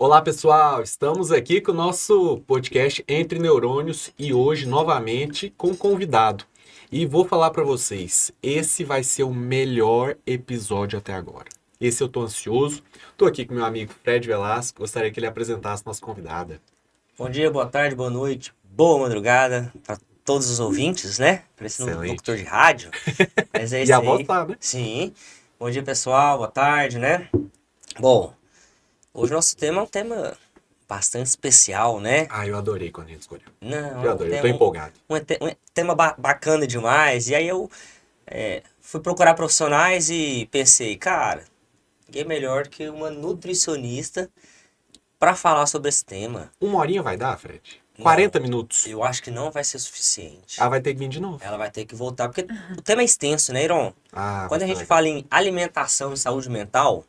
Olá, pessoal! Estamos aqui com o nosso podcast Entre Neurônios e hoje, novamente, com um convidado. E vou falar para vocês, esse vai ser o melhor episódio até agora. Esse eu tô ansioso. Tô aqui com meu amigo Fred Velasco. Gostaria que ele apresentasse nossa convidada. Bom dia, boa tarde, boa noite, boa madrugada para todos os ouvintes, né? Parecendo um locutor de Excelente. rádio, mas é E a isso voz aí. tá, né? Sim. Bom dia, pessoal, boa tarde, né? Bom, hoje o nosso tema é um tema bastante especial, né? Ah, eu adorei quando a gente escolheu. Não, Eu é um adorei, eu tô tema, empolgado. um tema bacana demais. E aí eu fui procurar profissionais e pensei, cara, ninguém melhor que uma nutricionista para falar sobre esse tema. Uma horinha vai dar, Fred? Não, 40 minutos. eu acho que não vai ser suficiente. Ah, vai ter que vir de novo. Ela vai ter que voltar, porque o tema é extenso, né, Iron? Ah, vai Quando a ser gente legal. fala em alimentação e saúde mental,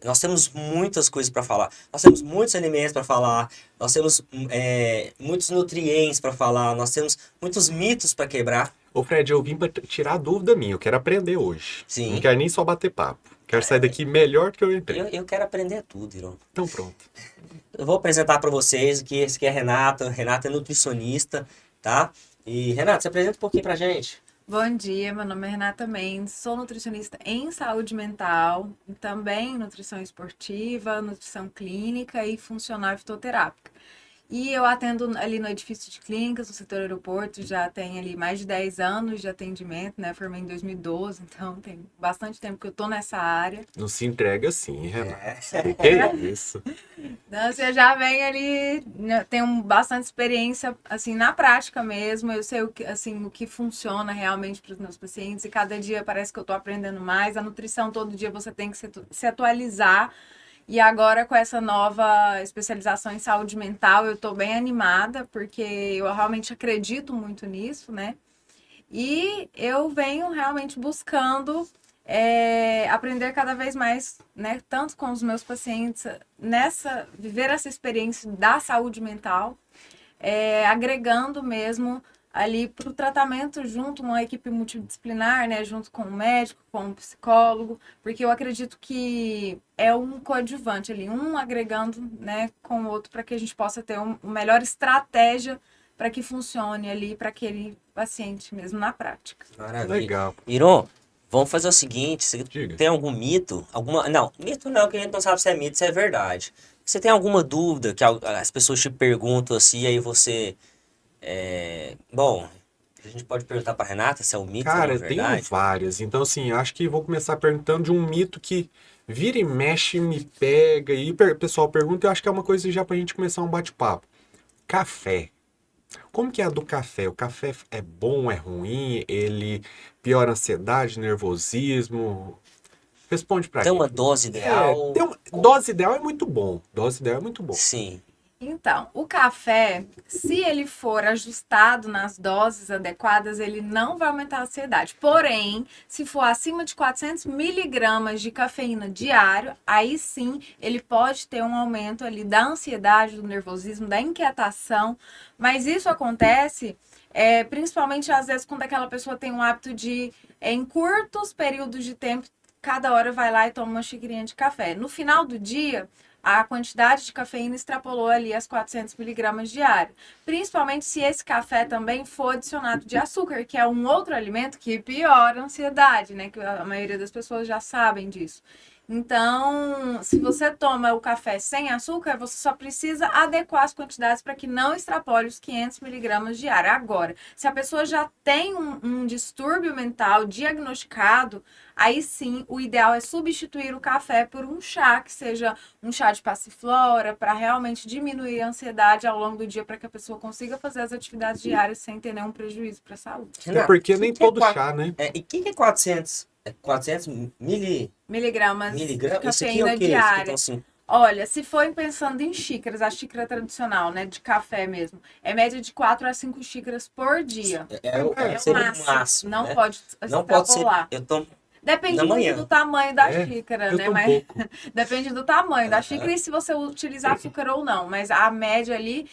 nós temos muitas coisas para falar. Nós temos muitos alimentos para falar, nós temos muitos nutrientes para falar, nós temos muitos mitos para quebrar. Ô Fred, eu vim pra tirar a dúvida minha. Eu quero aprender hoje. Não Sim, quero nem só bater papo. Quero sair daqui melhor do que eu entrei. eu quero aprender tudo, Iron. Então pronto. Eu vou apresentar para vocês que esse aqui é a Renata. Renata é nutricionista, tá? E Renata, se apresenta um pouquinho pra gente. Bom dia, meu nome é Renata Mendes, sou nutricionista em saúde mental, e também nutrição esportiva, nutrição clínica e funcional fitoterápica. E eu atendo ali no edifício de clínicas, no setor aeroporto, já tem ali mais de 10 anos de atendimento, né? Formei em 2012, então tem bastante tempo que eu tô nessa área. Não se entrega assim, Renato. Que é isso? Então, você já vem ali, né, tenho bastante experiência, assim, na prática mesmo. Eu sei o que funciona realmente para os meus pacientes e cada dia parece que eu estou aprendendo mais. A nutrição, todo dia você tem que se atualizar. E agora, com essa nova especialização em saúde mental, eu estou bem animada, porque eu realmente acredito muito nisso, né? E eu venho realmente buscando aprender cada vez mais, né, tanto com os meus pacientes, viver essa experiência da saúde mental, agregando mesmo ali para o tratamento junto uma equipe multidisciplinar, né, junto com o médico, com o psicólogo, porque eu acredito que é um coadjuvante ali, um agregando, né, com o outro para que a gente possa ter uma melhor estratégia para que funcione ali para aquele paciente mesmo na prática. Maravilha. Legal. Iron, vamos fazer o seguinte, você Diga. tem algum mito? Não, mito não, que a gente não sabe se é mito, se é verdade. Você tem alguma dúvida que as pessoas te perguntam assim, e aí você... Bom, a gente pode perguntar pra Renata se é um mito ou uma Cara, eu tenho verdade. várias. Então, assim, acho que vou começar perguntando de um mito que vira e mexe, me pega. E o pessoal pergunta, eu acho que é uma coisa já pra gente começar um bate-papo. Café. Como que é a do café? O café é bom, é ruim? Ele piora a ansiedade, nervosismo? Responde pra Tem mim. uma dose ideal? Dose ideal é muito bom. Dose ideal é muito bom. Sim. Então, o café, se ele for ajustado nas doses adequadas, ele não vai aumentar a ansiedade. Porém, se for acima de 400 miligramas de cafeína diário, aí sim ele pode ter um aumento ali da ansiedade, do nervosismo, da inquietação. Mas isso acontece principalmente às vezes quando aquela pessoa tem um hábito de, em curtos períodos de tempo, cada hora vai lá e toma uma xicrinha de café. No final do dia, a quantidade de cafeína extrapolou ali as 400 miligramas diário. Principalmente se esse café também for adicionado de açúcar, que é um outro alimento que piora a ansiedade, né? Que a maioria das pessoas já sabem disso. Então, se você toma o café sem açúcar, você só precisa adequar as quantidades para que não extrapole os 500 miligramas diário. Agora, se a pessoa já tem um distúrbio mental diagnosticado, aí sim, o ideal é substituir o café por um chá, que seja um chá de passiflora, para realmente diminuir a ansiedade ao longo do dia, para que a pessoa consiga fazer as atividades diárias sem ter nenhum prejuízo para a saúde. Até Renata, porque que nem que é todo chá, né? E o que é 400? 400 Miligramas de miligramas? Isso aqui é o cafeína quê? Isso aqui então diária. assim... Olha, se for pensando em xícaras, a xícara tradicional, né, de café mesmo, é média de 4 a 5 xícaras por dia. É o seria o máximo, máximo, não né? pode Não pode ser... extrapolar. Eu tomo Depende na muito manhã. do tamanho da É, xícara, eu né? tô um Mas pouco. depende do tamanho da xícara e se você utilizar açúcar ou não. Mas a média ali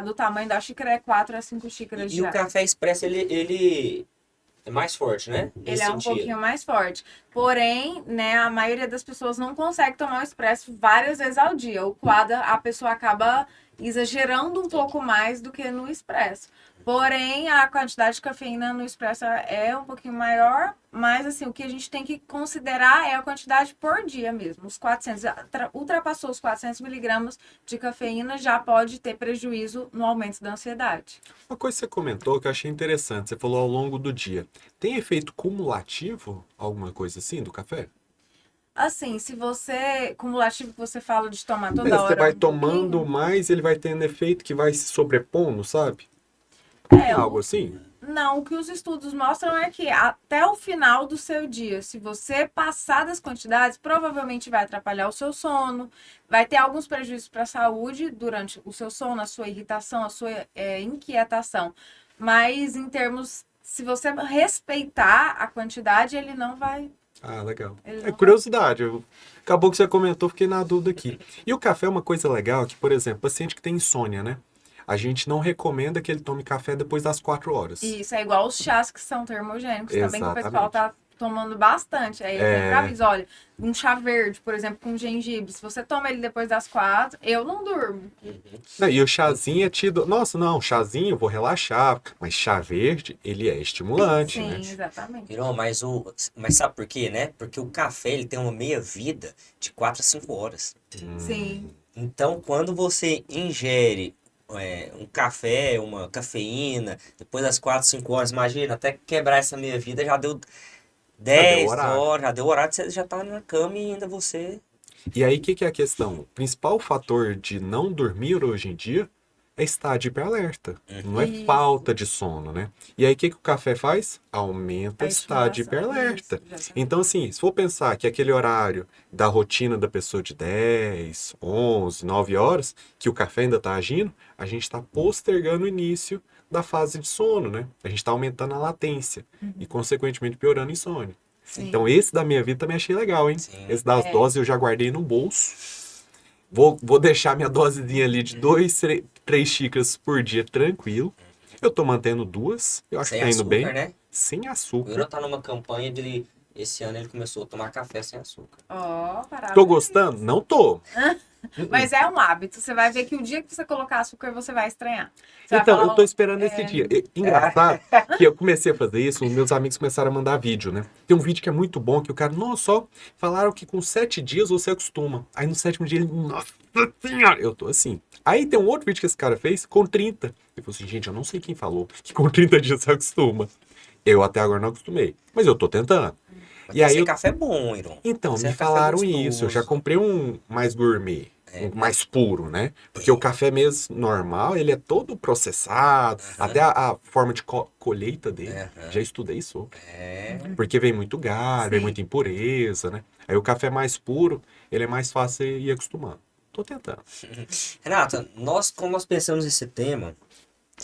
do tamanho da xícara é 4 a 5 xícaras E o diárias. café expresso, ele É mais forte, né? Ele Nesse é um sentido. pouquinho mais forte. Porém, né, a maioria das pessoas não consegue tomar o expresso várias vezes ao dia. O coada, a pessoa acaba exagerando um pouco mais do que no expresso. Porém, a quantidade de cafeína no expresso é um pouquinho maior, mas assim, o que a gente tem que considerar é a quantidade por dia mesmo. Os 400, ultrapassou os 400 miligramas de cafeína, já pode ter prejuízo no aumento da ansiedade. Uma coisa que você comentou que eu achei interessante, você falou ao longo do dia. Tem efeito cumulativo, alguma coisa assim, do café? Assim, se você, cumulativo que você fala de tomar toda Você hora vai um tomando pouquinho, mais, ele vai tendo efeito que vai se sobrepondo, sabe? Tem algo assim? não, o que os estudos mostram é que até o final do seu dia, se você passar das quantidades, provavelmente vai atrapalhar o seu sono, vai ter alguns prejuízos para a saúde durante o seu sono, a sua irritação, a sua inquietação. Mas em termos, se você respeitar a quantidade, ele não vai. Ah, legal. Ele É não vai. curiosidade. Acabou que você comentou, fiquei na dúvida aqui. E o café é uma coisa legal que, por exemplo, paciente que tem insônia, né? A gente não recomenda que ele tome café depois das 4 horas. E isso é igual os chás que são termogênicos também, que o pessoal Exatamente. tá tomando bastante. Aí eu sempre É, aviso, olha, um chá verde, por exemplo, com gengibre, se você toma ele depois das 4, eu não durmo. não, e o chazinho é tido. Nossa, não, chazinho, eu vou relaxar. Mas chá verde, ele é estimulante, Sim, né? exatamente. Irão, mas sabe por quê, né? Porque o café ele tem uma meia-vida de 4 a 5 horas. Sim. Então, quando você ingere um café, uma cafeína, depois das 4, 5 horas, imagina, até quebrar essa meia-vida já deu Já deu 10 horário. horas, já deu horário, você já tá na cama e ainda você... E aí, o que é a questão? O principal fator de não dormir hoje em dia é estar de hiperallerta. Não é Isso. falta de sono, né? E aí, o que o café faz? Aumenta A o estado de estimulação. hiperallerta. Isso, exatamente. Então, assim, se for pensar que aquele horário da rotina da pessoa de 10, 11, 9 horas, que o café ainda está agindo, a gente está postergando o início da fase de sono, né? A gente está aumentando a latência e, consequentemente, piorando a insônia. Sim. Então, esse da minha vida também achei legal, hein? Sim. Esse das doses eu já guardei no bolso. Vou deixar minha dosezinha ali de 3 xícaras por dia tranquilo. Eu tô mantendo 2. Eu acho Sem que tá indo açúcar, bem. né? Sem O açúcar. Irã tá numa campanha de... Esse ano ele começou a tomar café sem açúcar. Ó, parada. Tô gostando? Não tô. Mas é um hábito. Você vai ver que o dia que você colocar açúcar, você vai estranhar. Você vai Então, falar, eu tô esperando esse dia. Engraçado que eu comecei a fazer isso, os meus amigos começaram a mandar vídeo, né? Tem um vídeo que é muito bom, que o cara, nossa, só falaram que com 7 dias você acostuma. Aí no 7º dia ele, nossa senhora, eu tô assim. Aí tem um outro vídeo que esse cara fez com 30. Ele falou assim, gente, eu não sei quem falou que com 30 dias você acostuma. Eu até agora não acostumei, mas eu tô tentando. Mas E aí esse eu- café é bom, Irã. Então, Esse me é café falaram isso. Eu já gostoso. comprei um mais gourmet, um mais puro, né? Porque o café mesmo normal, ele é todo processado, até a forma de colheita dele. Já estudei sobre. É. Porque vem muito galho, vem Sim. muita impureza, né? Aí o café mais puro, ele é mais fácil de ir acostumando. Tô tentando. Renata, como nós pensamos nesse tema,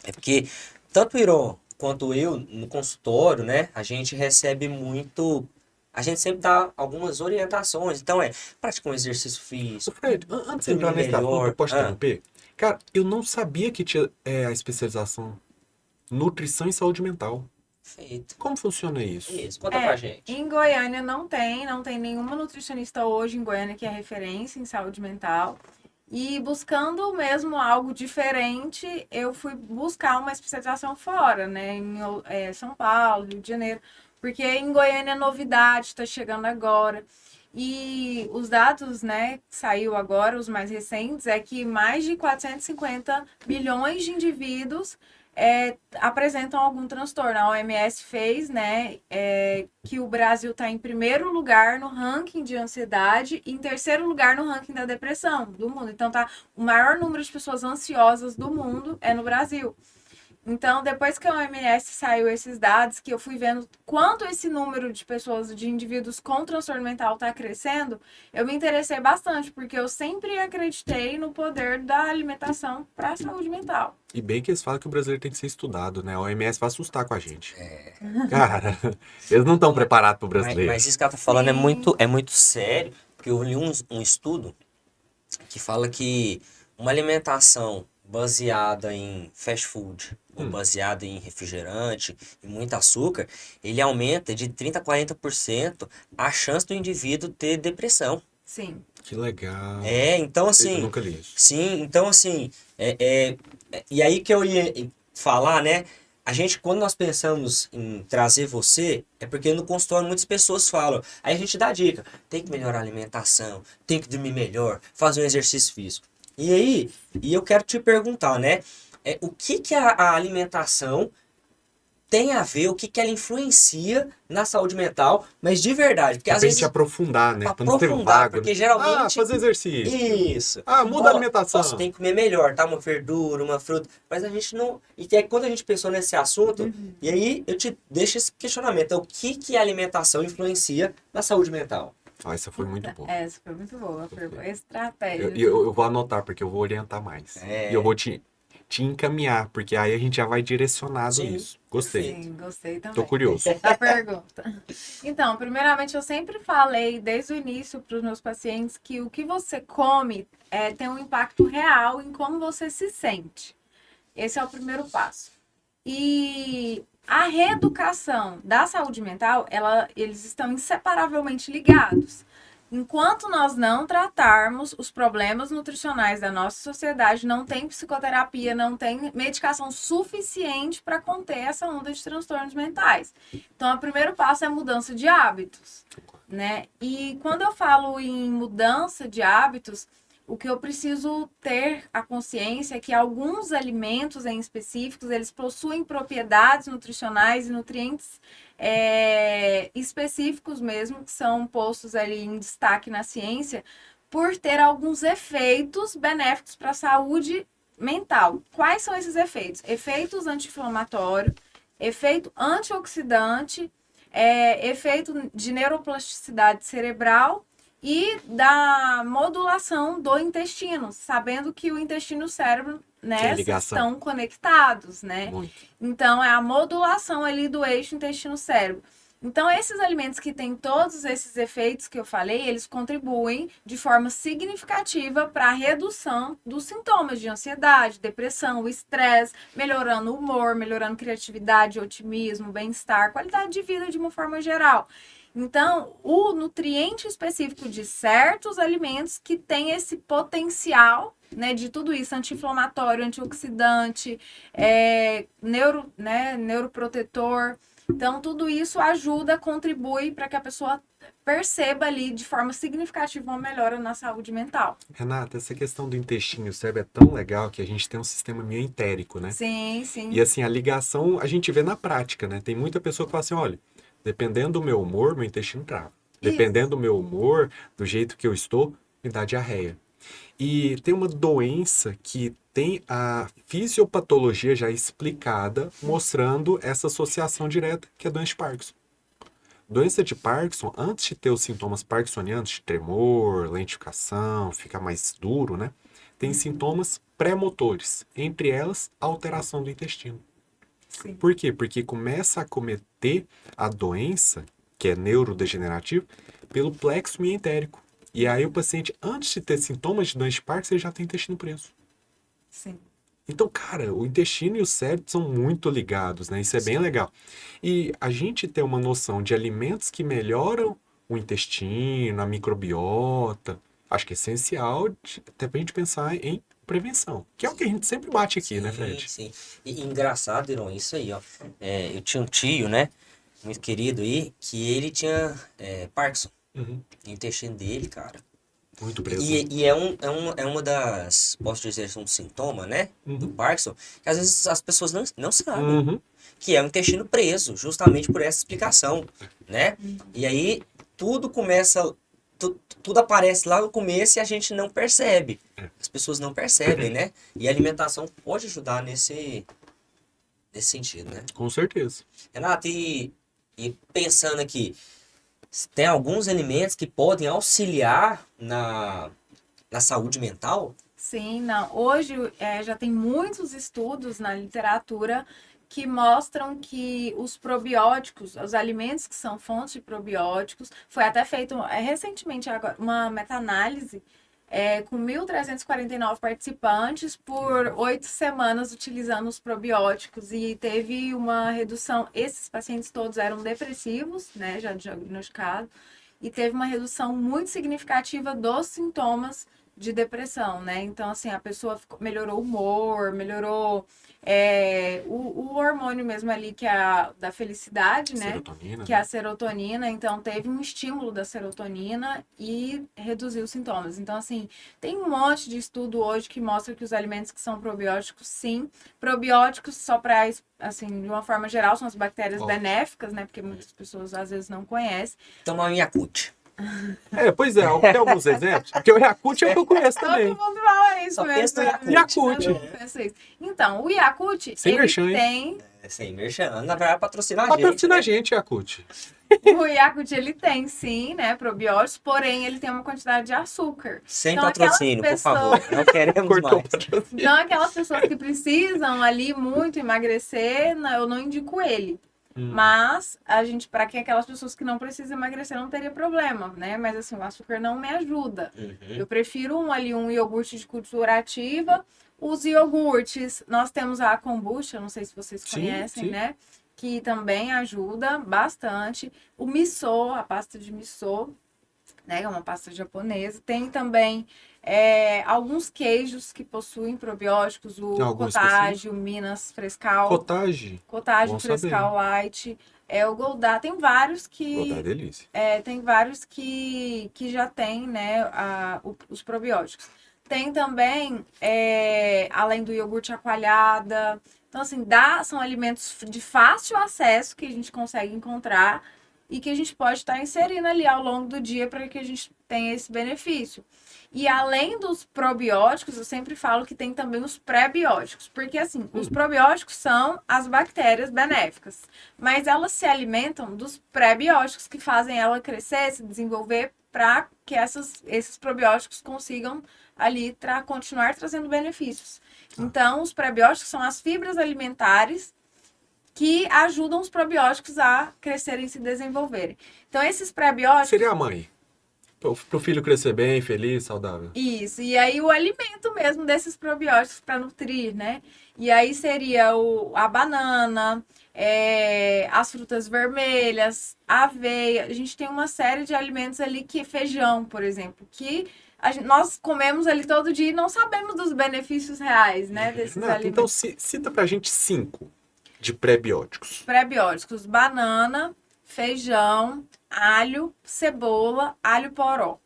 é porque tanto o Irã quanto eu, no consultório, né, a gente recebe muito. A gente sempre dá algumas orientações. Então, praticar um exercício Ô, físico, Fred, antes de entrar dormir nesse assunto, eu melhor. posso interromper? Cara, eu não sabia que tinha a especialização nutrição e saúde mental. Feito. Como funciona isso? Isso, conta pra gente. Em Goiânia não tem nenhuma nutricionista hoje em Goiânia que é referência em saúde mental. E buscando mesmo algo diferente, eu fui buscar uma especialização fora, né? Em São Paulo, Rio de Janeiro. Porque em Goiânia é novidade, está chegando agora. E os dados, né, que saiu agora, os mais recentes, é que mais de 450 milhões de indivíduos apresentam algum transtorno. A OMS fez, né, que o Brasil está em primeiro lugar no ranking de ansiedade e em terceiro lugar no ranking da depressão do mundo. Então, o maior número de pessoas ansiosas do mundo é no Brasil. Então, depois que a OMS saiu esses dados, que eu fui vendo quanto esse número de pessoas, de indivíduos com transtorno mental está crescendo, eu me interessei bastante, porque eu sempre acreditei no poder da alimentação para a saúde mental. E bem que eles falam que o brasileiro tem que ser estudado, né? A OMS vai assustar com a gente. Cara, eles não estão preparados pro brasileiro. Mas isso que ela tá falando é Sim. muito sério, porque eu li um estudo que fala que uma alimentação baseada em fast food, ou baseada em refrigerante, e muito açúcar, ele aumenta de 30 a 40% a chance do indivíduo ter depressão. Sim. Que legal. Então Eu assim, nunca li isso. sim, então assim, e aí que eu ia falar, né? A gente, quando nós pensamos em trazer você, é porque no consultório muitas pessoas falam, aí a gente dá dica, tem que melhorar a alimentação, tem que dormir melhor, fazer um exercício físico. E aí, eu quero te perguntar, né? O que que a alimentação tem a ver, o que que ela influencia na saúde mental, mas de verdade, porque às Pra gente vezes, aprofundar, né? pra Pra não ter aprofundar, vago, porque né? geralmente Fazer exercício. isso. Muda a alimentação. Você tem que comer melhor, tá? Uma verdura, uma fruta. Mas a gente não. E aí, quando a gente pensou nesse assunto, e aí eu te deixo esse questionamento: o que que a alimentação influencia na saúde mental? Essa foi muito boa. Essa foi muito boa. Foi estratégia. Eu vou anotar, porque eu vou orientar mais. E eu vou te encaminhar, porque aí a gente já vai direcionado Sim, nisso. Gostei. Sim, gostei também. Tô curioso. Da pergunta. Então, primeiramente, eu sempre falei desde o início para os meus pacientes que o que você come tem um impacto real em como você se sente. Esse é o primeiro passo. E a reeducação da saúde mental, eles estão inseparavelmente ligados. Enquanto nós não tratarmos os problemas nutricionais da nossa sociedade, não tem psicoterapia, não tem medicação suficiente para conter essa onda de transtornos mentais. Então, o primeiro passo é a mudança de hábitos, né? E quando eu falo em mudança de hábitos, o que eu preciso ter a consciência é que alguns alimentos em específicos, eles possuem propriedades nutricionais e nutrientes específicos mesmo, que são postos ali em destaque na ciência, por ter alguns efeitos benéficos para a saúde mental. Quais são esses efeitos? Efeitos anti-inflamatórios, efeito antioxidante, efeito de neuroplasticidade cerebral e da modulação do intestino, sabendo que o intestino e o cérebro, né, estão conectados, né? Muito. Então, é a modulação ali do eixo intestino-cérebro. Então, esses alimentos que têm todos esses efeitos que eu falei, eles contribuem de forma significativa para a redução dos sintomas de ansiedade, depressão, estresse, melhorando o humor, melhorando criatividade, otimismo, bem-estar, qualidade de vida de uma forma geral. Então, o nutriente específico de certos alimentos que tem esse potencial, né, de tudo isso, anti-inflamatório, antioxidante, neuroprotetor. Então, tudo isso ajuda, contribui para que a pessoa perceba ali de forma significativa uma melhora na saúde mental. Renata, essa questão do intestino e o cérebro é tão legal que a gente tem um sistema meio entérico, né? Sim, sim. E assim, a ligação a gente vê na prática, né? Tem muita pessoa que fala assim, olha, dependendo do meu humor, meu intestino trava. Dependendo do meu humor, do jeito que eu estou, me dá diarreia. E tem uma doença que tem a fisiopatologia já explicada, mostrando essa associação direta, que é a doença de Parkinson. Doença de Parkinson, antes de ter os sintomas parkinsonianos, de tremor, lentificação, ficar mais duro, né? Tem sintomas pré-motores, entre elas, a alteração do intestino. Sim. Por quê? Porque começa a acometer a doença, que é neurodegenerativa, pelo plexo mientérico. E aí o paciente, antes de ter sintomas de doença de Parkinson, ele já tem intestino preso. Sim. Então, cara, o intestino e o cérebro são muito ligados, né? Isso é bem legal. E a gente ter uma noção de alimentos que melhoram o intestino, a microbiota, acho que é essencial até pra gente pensar em prevenção, que é o que a gente sempre bate aqui, né, Fred? Sim. E engraçado, Iron, isso aí, ó. Eu tinha um tio, né? Muito querido aí, que ele tinha Parkinson. Uhum. O intestino dele, cara. Muito preso. E é uma das, posso dizer, um sintoma, né? Do Parkinson, que às vezes as pessoas não sabem. Uhum. Que é o intestino preso, justamente por essa explicação, né? E aí tudo começa, tudo aparece lá no começo e a gente não percebe. As pessoas não percebem, né? E a alimentação pode ajudar nesse sentido, né? Com certeza. Renato, e pensando aqui, tem alguns alimentos que podem auxiliar na saúde mental? Sim, não. Hoje já tem muitos estudos na literatura que mostram que os probióticos, os alimentos que são fontes de probióticos, foi até feito recentemente agora, uma meta-análise com 1.349 participantes por 8 semanas utilizando os probióticos e teve uma redução. Esses pacientes todos eram depressivos, né, já diagnosticados, e teve uma redução muito significativa dos sintomas de depressão, né? Então, assim, a pessoa melhorou o humor, melhorou o hormônio mesmo ali, que é da felicidade, né? Serotonina, Que é a serotonina. Então, teve um estímulo da serotonina e reduziu os sintomas. Então, assim, tem um monte de estudo hoje que mostra que os alimentos que são probióticos, sim. Probióticos, só para, assim, de uma forma geral, são as bactérias benéficas, né? Porque muitas pessoas, às vezes, não conhecem. Tomar um Yakult. Pois é, tem alguns exemplos? Porque o Yakult é o que eu conheço também. Todo mundo fala isso Só mesmo. pensa no Yakult. Yakult. Todo mundo pensa isso. Então, o Yakult, Sem ele merchan, hein? tem... Sem merchan. Na verdade, patrocina a gente. Patrocina a né? gente, Yakult. O Yakult, ele tem, sim, né, probióticos, porém, ele tem uma quantidade de açúcar. Sem Então, patrocínio, por aquelas favor. Não queremos Cortou o mais. patrocínio. Então, aquelas pessoas que precisam ali muito emagrecer, eu não indico ele. Mas, para quem aquelas pessoas que não precisam emagrecer, não teria problema, né? Mas, assim, o açúcar não me ajuda. Eu prefiro um iogurte de cultura ativa. Os iogurtes, nós temos a kombucha, não sei se vocês Sim, conhecem, sim. né? Que também ajuda bastante. O miso, a pasta de miso, né? É uma pasta japonesa. Tem também alguns queijos que possuem probióticos, Tem o algum cottage, o Minas Frescal. Cottage. Cottage Bom Frescal Light, o Goldar, tem vários Vou dar que delícia. já tem, né, os probióticos. Tem também, além do iogurte, a coalhada. Então, assim, são alimentos de fácil acesso que a gente consegue encontrar e que a gente pode estar inserindo ali ao longo do dia para que a gente tenha esse benefício. E além dos probióticos, eu sempre falo que tem também os pré-bióticos. Porque, assim, os probióticos são as bactérias benéficas. Mas elas se alimentam dos pré-bióticos que fazem ela crescer, se desenvolver, para que esses probióticos consigam ali continuar trazendo benefícios. Então, os pré-bióticos são as fibras alimentares que ajudam os probióticos a crescerem e se desenvolverem. Então, esses pré-bióticos... Seria a mãe. Pro filho crescer bem, feliz, saudável. Isso, e aí o alimento mesmo desses probióticos para nutrir, né? E aí seria a banana, as frutas vermelhas, a aveia. A gente tem uma série de alimentos ali, feijão, por exemplo, que nós comemos ali todo dia e não sabemos dos benefícios reais, né? Desses Renato, alimentos. então cita pra gente 5 de pré-bióticos. Pré-bióticos: banana, feijão, alho, cebola, alho poró.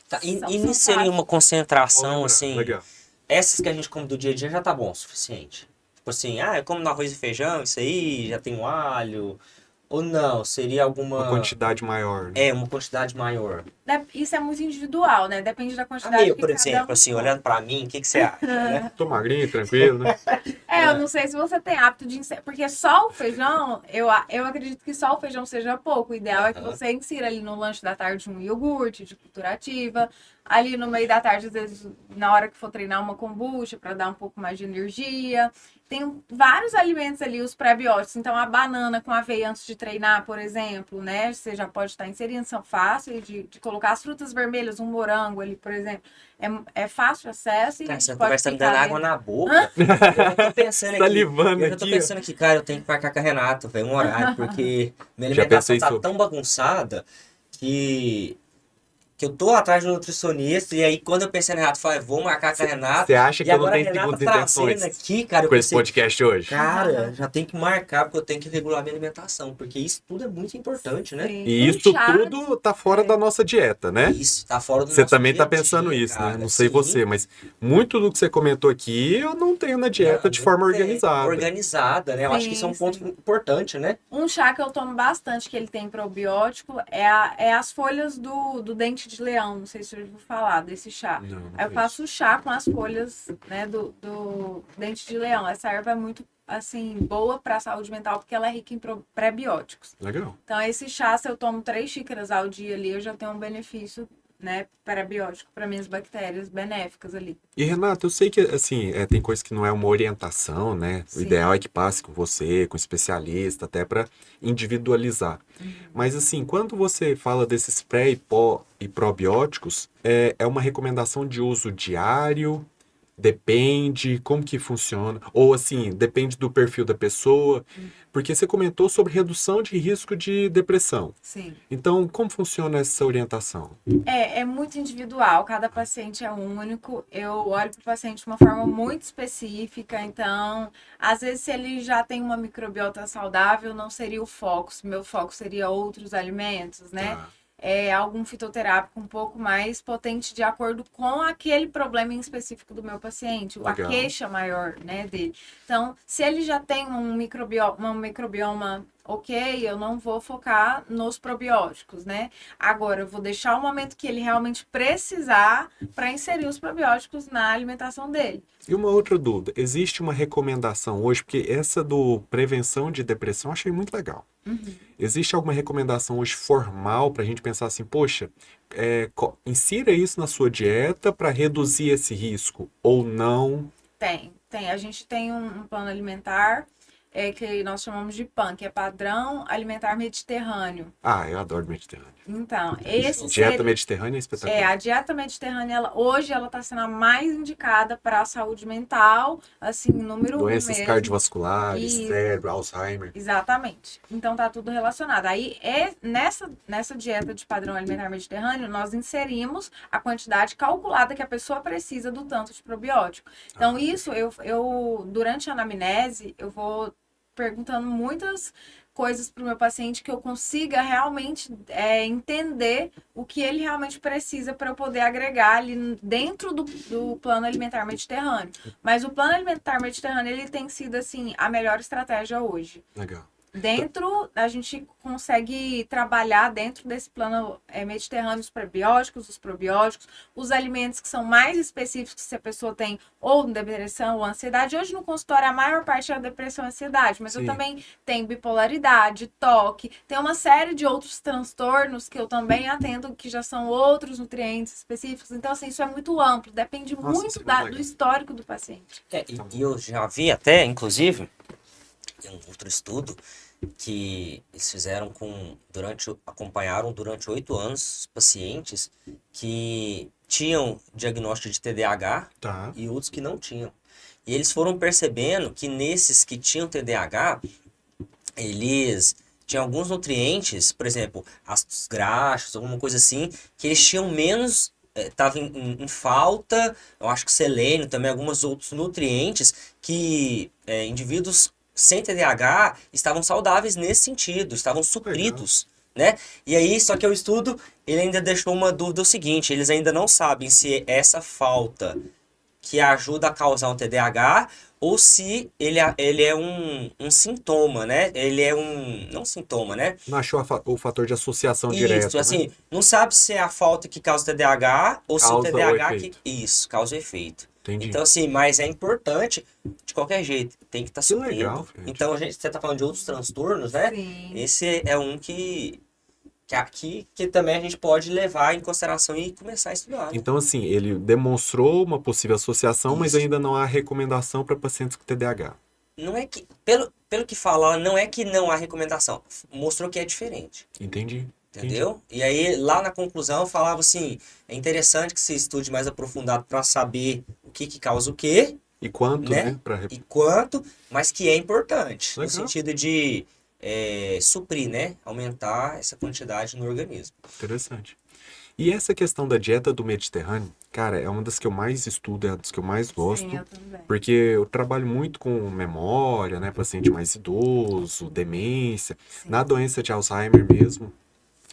Tá, e São nisso seria uma Vou concentração, lembrar, assim... legal. Essas que a gente come do dia a dia já tá bom o suficiente. Tipo assim, eu como no arroz e feijão, isso aí, já tem um alho. Ou não, seria alguma... Uma quantidade maior. Né? uma quantidade maior. Isso é muito individual, né? Depende da quantidade Eu, que por cada exemplo, um assim, come. olhando pra mim, o que você acha, né? Tô magrinho, tranquilo, né? Eu não sei se você tem hábito de inserir, porque só o feijão, eu acredito que só o feijão seja pouco. O ideal é que você insira ali no lanche da tarde um iogurte de cultura ativa, ali no meio da tarde, às vezes, na hora que for treinar, uma kombucha para dar um pouco mais de energia. Tem vários alimentos ali, os pré-bióticos. Então, a banana com aveia antes de treinar, por exemplo, né? Você já pode estar inserindo, são fáceis de colocar. As frutas vermelhas, um morango ali, por exemplo, é fácil acesso. Cara, você pode conversa me ficar dando dentro. água na boca. Eu já tô pensando aqui. Salivando Eu já tô aqui, ó. pensando aqui, cara, eu tenho que marcar com a Renato, velho, um horário, porque minha Já alimentação pensei tá sobre. tão bagunçada que eu tô atrás de um nutricionista, e aí quando eu pensei na Renato, eu falei, vou marcar com a Renata. Você acha E que eu não agora a tenho Renata segundas trazendo intenções aqui, cara, eu com esse pensei, podcast hoje? cara, já tem que marcar, porque eu tenho que regular minha alimentação, porque isso tudo é muito importante, né? Sim. E Um isso chá, tudo tá fora da nossa dieta, né? Isso, tá fora do Você nosso também dia tá a dia, pensando isso, cara, né? Não sei sim. você, mas muito do que você comentou aqui eu não tenho na dieta Não, de forma não tem. organizada. Organizada, né? Eu acho que isso é um Sim, ponto sim. importante, né? Um chá que eu tomo bastante, que ele tem probiótico, é as folhas do dente de leão. Não sei se eu vou falar desse chá. Não, não Aí eu conheço. faço chá com as folhas, né, do dente de leão. Essa erva é muito, assim, boa para a saúde mental, porque ela é rica em pré-bióticos. Legal. Então, esse chá, se eu tomo 3 xícaras ao dia ali, eu já tenho um benefício né, parabiótico para minhas bactérias benéficas ali. E Renato, eu sei que assim, tem coisa que não é uma orientação, né? O Sim. ideal é que passe com você, com especialista, até para individualizar. Mas assim, quando você fala desses pré e pó e probióticos, é uma recomendação de uso diário? Depende, como que funciona? Ou assim, depende do perfil da pessoa? Porque você comentou sobre redução de risco de depressão. Sim. Então, como funciona essa orientação? É muito individual, cada paciente é único. Eu olho para o paciente de uma forma muito específica, então, às vezes, se ele já tem uma microbiota saudável, não seria o foco. Meu foco seria outros alimentos, né? Tá. Algum fitoterápico um pouco mais potente de acordo com aquele problema em específico do meu paciente, a Legal. queixa maior, né, dele. Então, se ele já tem um microbioma ok, eu não vou focar nos probióticos, né? Agora, eu vou deixar o momento que ele realmente precisar para inserir os probióticos na alimentação dele. E uma outra dúvida, existe uma recomendação hoje, porque essa do prevenção de depressão eu achei muito legal. Existe alguma recomendação hoje formal para a gente pensar assim, poxa, insira isso na sua dieta para reduzir esse risco ou não? Tem. A gente tem um plano alimentar que nós chamamos de PAN, que é Padrão Alimentar Mediterrâneo. Ah, eu adoro Mediterrâneo. Então, esse Dieta mediterrânea é espetacular. a dieta mediterrânea, hoje ela está sendo a mais indicada para a saúde mental, assim, número Doenças mesmo. cardiovasculares, Isso. cérebro, Alzheimer. Exatamente. Então tá tudo relacionado. Aí nessa dieta de padrão alimentar mediterrâneo, nós inserimos a quantidade calculada que a pessoa precisa do tanto de probiótico. Então isso eu durante a anamnese eu vou perguntando muitas coisas para o meu paciente que eu consiga realmente entender o que ele realmente precisa para eu poder agregar ali dentro do plano alimentar mediterrâneo. Mas o plano alimentar mediterrâneo, ele tem sido, assim, a melhor estratégia hoje. Legal. Dentro, a gente consegue trabalhar dentro desse plano mediterrâneo os prebióticos, os probióticos, os alimentos que são mais específicos se a pessoa tem ou depressão ou ansiedade. Hoje no consultório a maior parte é depressão e ansiedade, mas Sim. eu também tenho bipolaridade, toque, tem uma série de outros transtornos que eu também atendo que já são outros nutrientes específicos. Então, assim, isso é muito amplo, depende Nossa, muito isso é muito legal. do histórico do paciente. E eu já vi até, inclusive, em um outro estudo, que eles fizeram acompanharam durante 8 anos pacientes que tinham diagnóstico de TDAH Tá. e outros que não tinham. E eles foram percebendo que nesses que tinham TDAH, eles tinham alguns nutrientes, por exemplo, ácidos graxos, alguma coisa assim, que eles tinham menos, estava em falta, eu acho que selênio também, alguns outros nutrientes que indivíduos sem TDAH estavam saudáveis nesse sentido, estavam supridos, né? E aí, só que o estudo, ele ainda deixou uma dúvida o seguinte, eles ainda não sabem se essa falta que ajuda a causar um TDAH ou se ele é um sintoma, né? Ele é não sintoma, né? Não achou o fator de associação direta, Isso, né? assim, não sabe se é a falta que causa TDAH ou se o Causa o TDAH efeito. Isso, causa o efeito. Entendi. Então, assim, mas é importante, de qualquer jeito, tem que estar Que suprindo. legal, gente. Então, você tá falando de outros transtornos, né? Sim. Esse é um que também a gente pode levar em consideração e começar a estudar. Né? Então, assim, ele demonstrou uma possível associação, mas Isso. ainda não há recomendação para pacientes com TDAH. Não é que, pelo que fala, não é que não há recomendação, mostrou que é diferente. Entendi. Entendeu? E aí, lá na conclusão, falava assim, é interessante que se estude mais aprofundado para saber o que causa o quê, E quanto, né? né? E quanto, mas que é importante, no Legal. sentido de suprir, né? Aumentar essa quantidade no organismo. Interessante. E essa questão da dieta do Mediterrâneo, cara, é uma das que eu mais estudo, é uma das que eu mais gosto. Sim, eu também. Porque eu trabalho muito com memória, né? Paciente mais idoso, demência. Sim. Na doença de Alzheimer mesmo,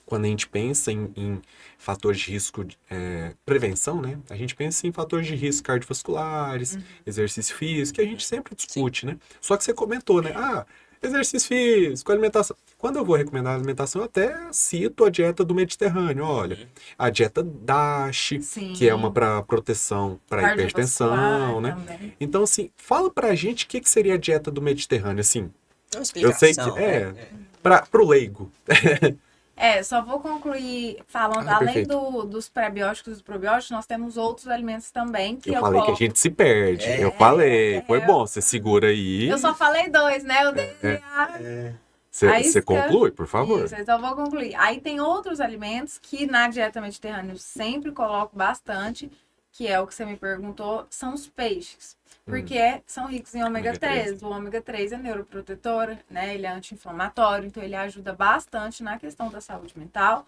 quando a gente pensa em fatores de risco, prevenção, né? A gente pensa em fatores de risco cardiovasculares, exercício físico, que a gente sempre discute, né? Só que você comentou, né? Ah, exercício físico, alimentação. Quando eu vou recomendar a alimentação, eu até cito a dieta do Mediterrâneo. Olha, a dieta DASH, Sim. que é uma para proteção para hipertensão, Cardiovascular né? também. Então, assim, fala pra gente o que seria a dieta do Mediterrâneo, assim. É uma Eu sei que explicação, é né? pro leigo. Só vou concluir falando, além dos pré-bióticos e dos probióticos, nós temos outros alimentos também que Eu eu falei que a coloco. gente se perde. É, Eu falei. Foi é. bom. Você segura aí. Eu só falei dois, né? O DNA. A Você isca. conclui, por favor. Isso, então eu vou concluir. Aí tem outros alimentos que na dieta mediterrânea eu sempre coloco bastante, que é o que você me perguntou, são os peixes. Porque são ricos em ômega Ômega 3. O ômega 3 é neuroprotetor, né? Ele é anti-inflamatório, então ele ajuda bastante na questão da saúde mental.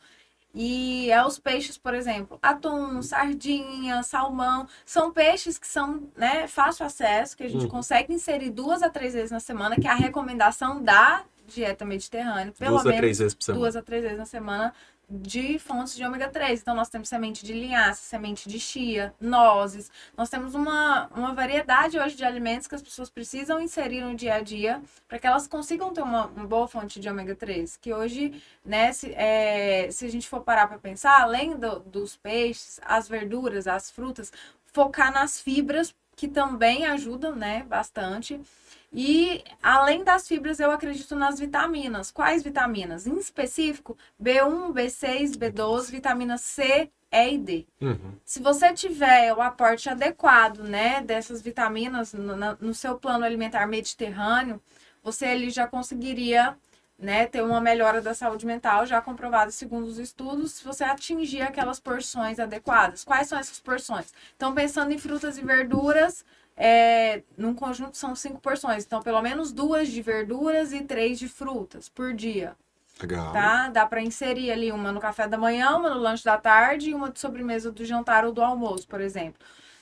E os peixes, por exemplo, atum, sardinha, salmão, são peixes que são, né, fácil acesso, que a gente consegue inserir 2 a 3 vezes na semana, que é a recomendação da dieta mediterrânea, pelo 2 a 3 menos vezes por semana. 2 a 3 vezes na semana de fontes de ômega 3. Então, nós temos semente de linhaça, semente de chia, nozes. Nós temos uma variedade hoje de alimentos que as pessoas precisam inserir no dia a dia para que elas consigam ter uma boa fonte de ômega 3. Que hoje, né, se a gente for parar para pensar, além dos peixes, as verduras, as frutas, focar nas fibras, que também ajudam, né, bastante. E além das fibras, eu acredito nas vitaminas. Quais vitaminas? Em específico, B1, B6, B12, vitamina C, E e D. Se você tiver o aporte adequado, né, dessas vitaminas no seu plano alimentar mediterrâneo, você ali já conseguiria, né, ter uma melhora da saúde mental, já comprovada segundo os estudos, se você atingir aquelas porções adequadas. Quais são essas porções? Então, pensando em frutas e verduras, num conjunto são 5 porções. Então, pelo menos 2 de verduras e 3 de frutas por dia. Legal. Tá? Dá para inserir ali uma no café da manhã, uma no lanche da tarde e uma de sobremesa do jantar ou do almoço, por exemplo.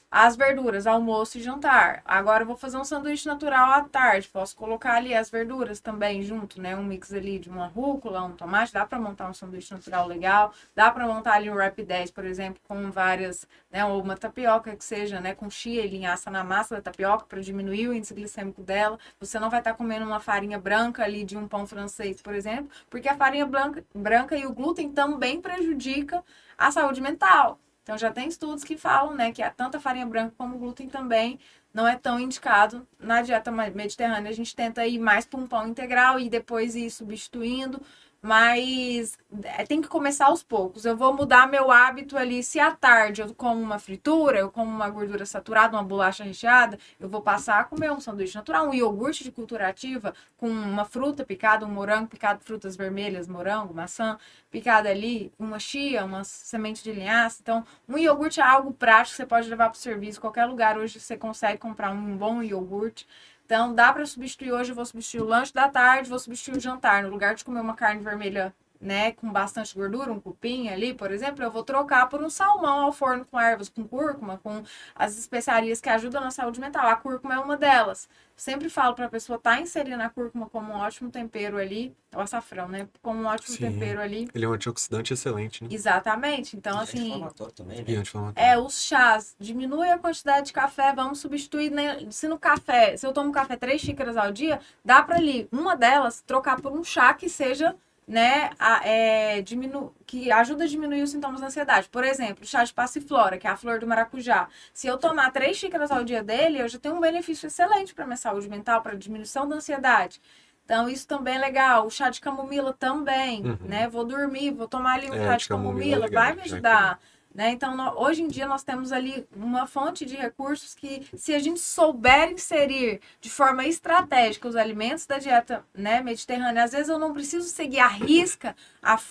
As verduras, almoço e jantar. Agora eu vou fazer um sanduíche natural à tarde. Posso colocar ali as verduras também junto, né? Um mix ali de uma rúcula, um tomate. Dá para montar um sanduíche natural legal. Dá para montar ali um wrap 10, por exemplo, com várias, né? Ou uma tapioca que seja, né? Com chia e linhaça na massa da tapioca para diminuir o índice glicêmico dela. Você não vai estar comendo uma farinha branca ali de um pão francês, por exemplo, porque a farinha branca e o glúten também prejudica a saúde mental. Então, já tem estudos que falam, né, que tanto a farinha branca como o glúten também não é tão indicado na dieta mediterrânea. A gente tenta ir mais para um pão integral e depois ir substituindo, mas tem que começar aos poucos. Eu vou mudar meu hábito ali. Se à tarde eu como uma fritura, eu como uma gordura saturada, uma bolacha recheada, eu vou passar a comer um sanduíche natural, um iogurte de cultura ativa com uma fruta picada, um morango picado, frutas vermelhas, morango, maçã, picada ali, uma chia, uma semente de linhaça. Então, um iogurte é algo prático, você pode levar para o serviço. Qualquer lugar hoje você consegue comprar um bom iogurte. Então, dá para substituir hoje, eu vou substituir o lanche da tarde, vou substituir o jantar. No lugar de comer uma carne vermelha, né, com bastante gordura, um cupim ali, por exemplo, eu vou trocar por um salmão ao forno com ervas, com cúrcuma, com as especiarias que ajudam na saúde mental. A cúrcuma é uma delas. Sempre falo para a pessoa estar inserindo a cúrcuma como um ótimo tempero ali, o açafrão, né, como um ótimo tempero ali. Ele é um antioxidante excelente, né? Exatamente. Então, E assim, anti-inflamatório também, E né? anti-inflamatório. os chás, diminui a quantidade de café, vamos substituir, né? Se no café, se eu tomo café 3 xícaras ao dia, dá para ali, uma delas, trocar por um chá que seja, né, que ajuda a diminuir os sintomas da ansiedade. Por exemplo, chá de passiflora, que é a flor do maracujá. Se eu tomar 3 xícaras ao dia dele, eu já tenho um benefício excelente para minha saúde mental, para diminuição da ansiedade. Então, isso também é legal. O chá de camomila também, né? Vou dormir, vou tomar ali um chá de camomila, legal, vai me ajudar. Né? Então, hoje em dia, nós temos ali uma fonte de recursos que, se a gente souber inserir de forma estratégica os alimentos da dieta, né, mediterrânea, às vezes eu não preciso seguir à risca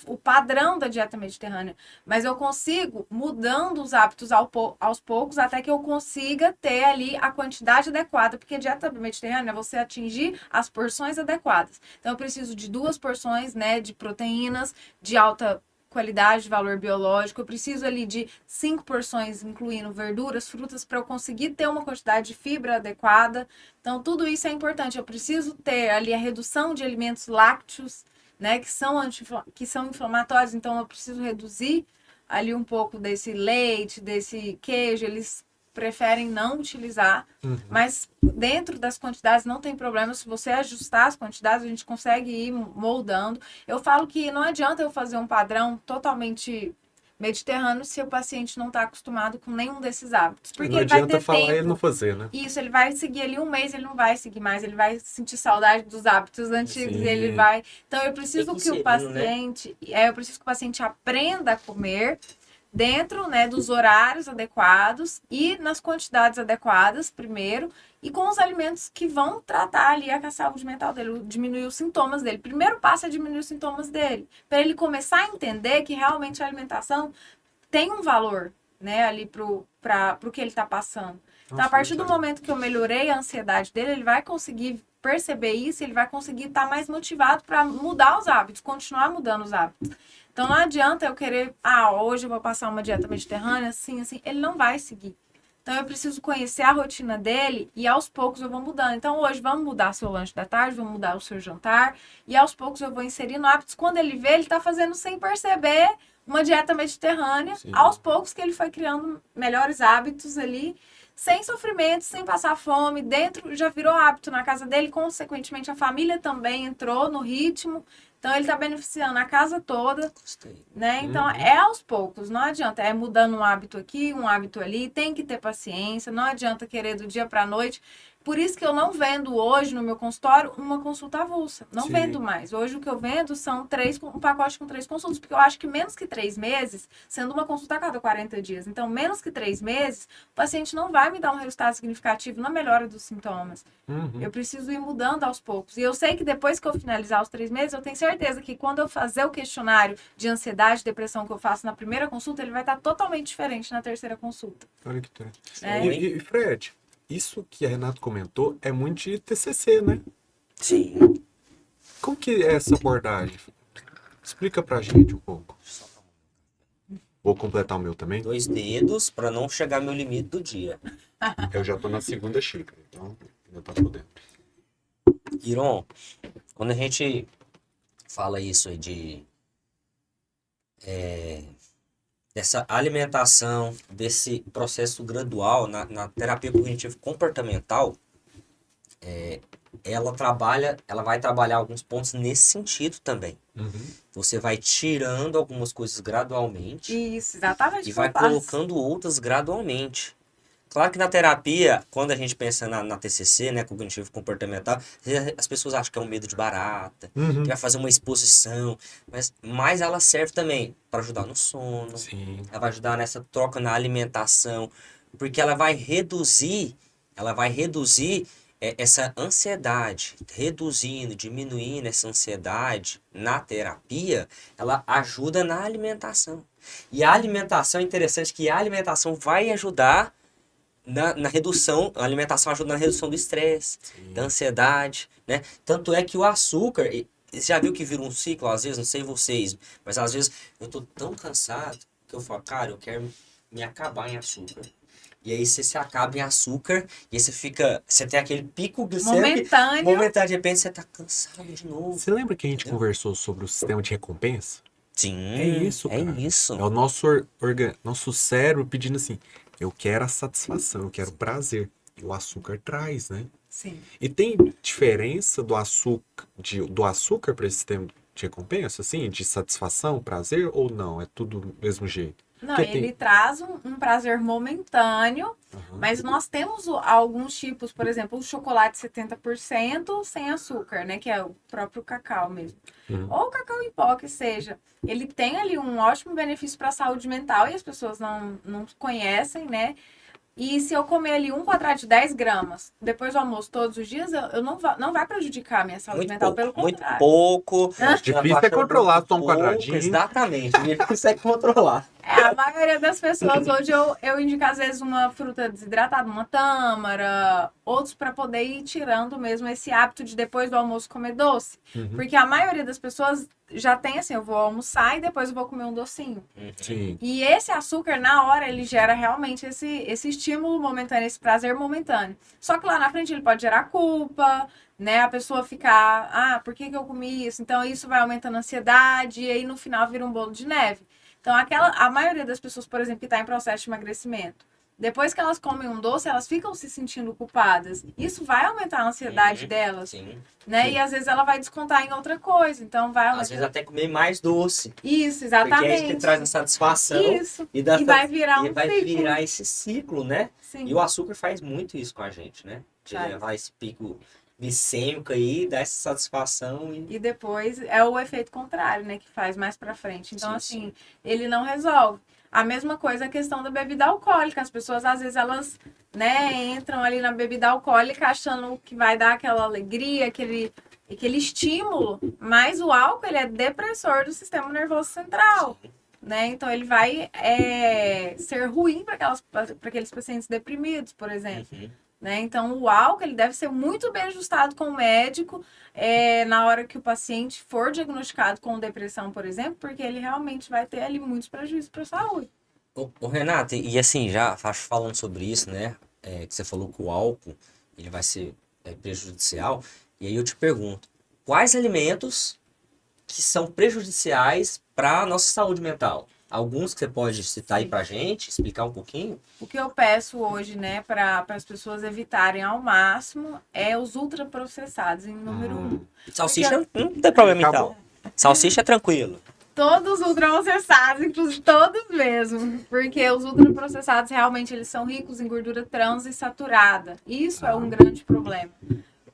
o padrão da dieta mediterrânea, mas eu consigo mudando os hábitos aos poucos até que eu consiga ter ali a quantidade adequada, porque a dieta mediterrânea é você atingir as porções adequadas. Então, eu preciso de 2 porções, né, de proteínas de alta qualidade, de valor biológico. Eu preciso ali de 5 porções, incluindo verduras, frutas, para eu conseguir ter uma quantidade de fibra adequada. Então, tudo isso é importante. Eu preciso ter ali a redução de alimentos lácteos, né, que são inflamatórios. Então, eu preciso reduzir ali um pouco desse leite, desse queijo. Eles preferem não utilizar, mas dentro das quantidades não tem problema. Se você ajustar as quantidades, a gente consegue ir moldando. Eu falo que não adianta eu fazer um padrão totalmente mediterrâneo se o paciente não está acostumado com nenhum desses hábitos. Porque Não ele vai adianta ter falar e ele tempo. não fazer, né? Isso, ele vai seguir ali um mês, ele não vai seguir mais, ele vai sentir saudade dos hábitos antigos, Sim. e ele vai. Então, eu preciso Tem que que o ser, paciente, eu preciso que o paciente aprenda a comer dentro, né, dos horários adequados e nas quantidades adequadas, primeiro, e com os alimentos que vão tratar ali a saúde mental dele, diminuir os sintomas dele. Primeiro passo é diminuir os sintomas dele, para ele começar a entender que realmente a alimentação tem um valor, né, ali pro que ele está passando. Então, Nossa, a partir do verdade. momento que eu melhorei a ansiedade dele, ele vai conseguir perceber isso, ele vai conseguir estar mais motivado para mudar os hábitos, continuar mudando os hábitos. Então, não adianta eu querer, hoje eu vou passar uma dieta mediterrânea, assim, assim. Ele não vai seguir. Então, eu preciso conhecer a rotina dele e aos poucos eu vou mudando. Então, hoje vamos mudar seu lanche da tarde, vamos mudar o seu jantar e aos poucos eu vou inserindo hábitos. Quando ele vê, ele está fazendo sem perceber uma dieta mediterrânea. Sim. Aos poucos que ele foi criando melhores hábitos ali, sem sofrimento, sem passar fome. Dentro já virou hábito na casa dele, consequentemente a família também entrou no ritmo. Então, ele está beneficiando a casa toda, Gostei. né? Então, Uhum. é aos poucos, não adianta. É mudando um hábito aqui, um hábito ali, tem que ter paciência, não adianta querer do dia para a noite. Por isso que eu não vendo hoje no meu consultório uma consulta avulsa. Não Sim. vendo mais. Hoje o que eu vendo são um pacote com 3 consultas, porque eu acho que menos que 3 meses, sendo uma consulta a cada 40 dias. Então, menos que 3 meses, o paciente não vai me dar um resultado significativo na melhora dos sintomas. Uhum. Eu preciso ir mudando aos poucos. E eu sei que depois que eu finalizar os 3 meses, eu tenho certeza que quando eu fazer o questionário de ansiedade, depressão que eu faço na primeira consulta, ele vai estar totalmente diferente na terceira consulta. Olha que interessante. É. E, Fred, isso que a Renata comentou é muito de TCC, né? Sim. Como que é essa abordagem? Explica pra gente um pouco. Vou completar o meu também. 2 dedos para não chegar meu limite do dia. Eu já tô na segunda xícara, então ainda tá podendo. Iron, quando a gente fala isso aí dessa alimentação, desse processo gradual na terapia cognitivo comportamental, ela vai trabalhar alguns pontos nesse sentido também. Uhum. Você vai tirando algumas coisas gradualmente Isso, exatamente. e vai colocando outras gradualmente. Claro que na terapia, quando a gente pensa na TCC, né, cognitivo comportamental, as pessoas acham que é um medo de barata, Uhum. que vai fazer uma exposição, mas ela serve também para ajudar no sono, Sim. ela vai ajudar nessa troca na alimentação, porque ela vai reduzir essa ansiedade, reduzindo, diminuindo essa ansiedade na terapia, ela ajuda na alimentação. E a alimentação, é interessante que a alimentação vai ajudar na redução, a alimentação ajuda na redução do estresse, da ansiedade, né? Tanto é que o açúcar, você já viu que vira um ciclo, às vezes, não sei vocês, mas às vezes eu tô tão cansado que eu falo, cara, eu quero me acabar em açúcar. E aí você se acaba em açúcar e aí você tem aquele pico glicêmico momentâneo, de repente você tá cansado de novo. Você lembra que a gente Entendeu? conversou sobre o sistema de recompensa? Sim, É isso, cara. isso. É o nosso, nosso cérebro pedindo assim, eu quero a satisfação, eu quero prazer. E o açúcar traz, né? Sim. E tem diferença do açúcar para esse sistema de recompensa, assim, de satisfação, prazer, ou não? É tudo do mesmo jeito? Não, Porque ele traz um prazer momentâneo, Aham. mas nós temos alguns tipos, por exemplo, o chocolate 70% sem açúcar, né? Que é o próprio cacau mesmo. Uhum. Ou o cacau em pó, que seja. Ele tem ali um ótimo benefício para a saúde mental e as pessoas não conhecem, né? E se eu comer ali um quadrado de 10 gramas depois do almoço todos os dias, eu não vai prejudicar a minha saúde Muito mental, pouco, pelo muito contrário. pouco. Difícil é controlar só um quadradinho. Exatamente, difícil é controlar. A maioria das pessoas, hoje eu indico às vezes uma fruta desidratada, uma tâmara, outros para poder ir tirando mesmo esse hábito de depois do almoço comer doce. Uhum. Porque a maioria das pessoas já tem assim, eu vou almoçar e depois eu vou comer um docinho. Sim. E esse açúcar, na hora, ele gera realmente esse estímulo momentâneo, esse prazer momentâneo. Só que lá na frente ele pode gerar culpa, né? A pessoa ficar, por que eu comi isso? Então isso vai aumentando a ansiedade e aí no final vira um bolo de neve. Então a maioria das pessoas, por exemplo, que está em processo de emagrecimento, Depois que elas comem um doce, elas ficam se sentindo culpadas. Isso vai aumentar a ansiedade delas, Sim. né? Sim. E às vezes ela vai descontar em outra coisa. Então vai Às aumentar. vezes até comer mais doce. Isso, Porque é isso que exatamente. traz a satisfação. Isso. E, dá E vai virar e um vai ciclo. virar esse ciclo, né? Sim. E o açúcar faz muito isso com a gente, né? De Faz. levar esse pico glicêmico aí, dar essa satisfação e... E depois é o efeito contrário, né? Que faz mais pra frente. Então, Sim, assim, sim. ele não resolve. A mesma coisa a questão da bebida alcoólica. As pessoas, às vezes, elas, né, entram ali na bebida alcoólica achando que vai dar aquela alegria, aquele estímulo. Mas o álcool, ele é depressor do sistema nervoso central. Sim. Né? Então, ele vai ser ruim para aqueles pacientes deprimidos, por exemplo. Uhum. Né? Então, o álcool ele deve ser muito bem ajustado com o médico na hora que o paciente for diagnosticado com depressão, por exemplo, porque ele realmente vai ter ali muitos prejuízos para a saúde. Ô, Renato, e assim, já falando sobre isso, né? Que você falou que o álcool ele vai ser prejudicial. E aí eu te pergunto, quais alimentos que são prejudiciais para a nossa saúde mental? Alguns que você pode citar aí pra gente, explicar um pouquinho? O que eu peço hoje, né, para as pessoas evitarem ao máximo é os ultraprocessados, em número 1. Salsicha não tem problema Acabou. então. Salsicha é tranquilo. Todos ultraprocessados, inclusive todos mesmo. Porque os ultraprocessados realmente eles são ricos em gordura trans e saturada. Isso é um grande problema.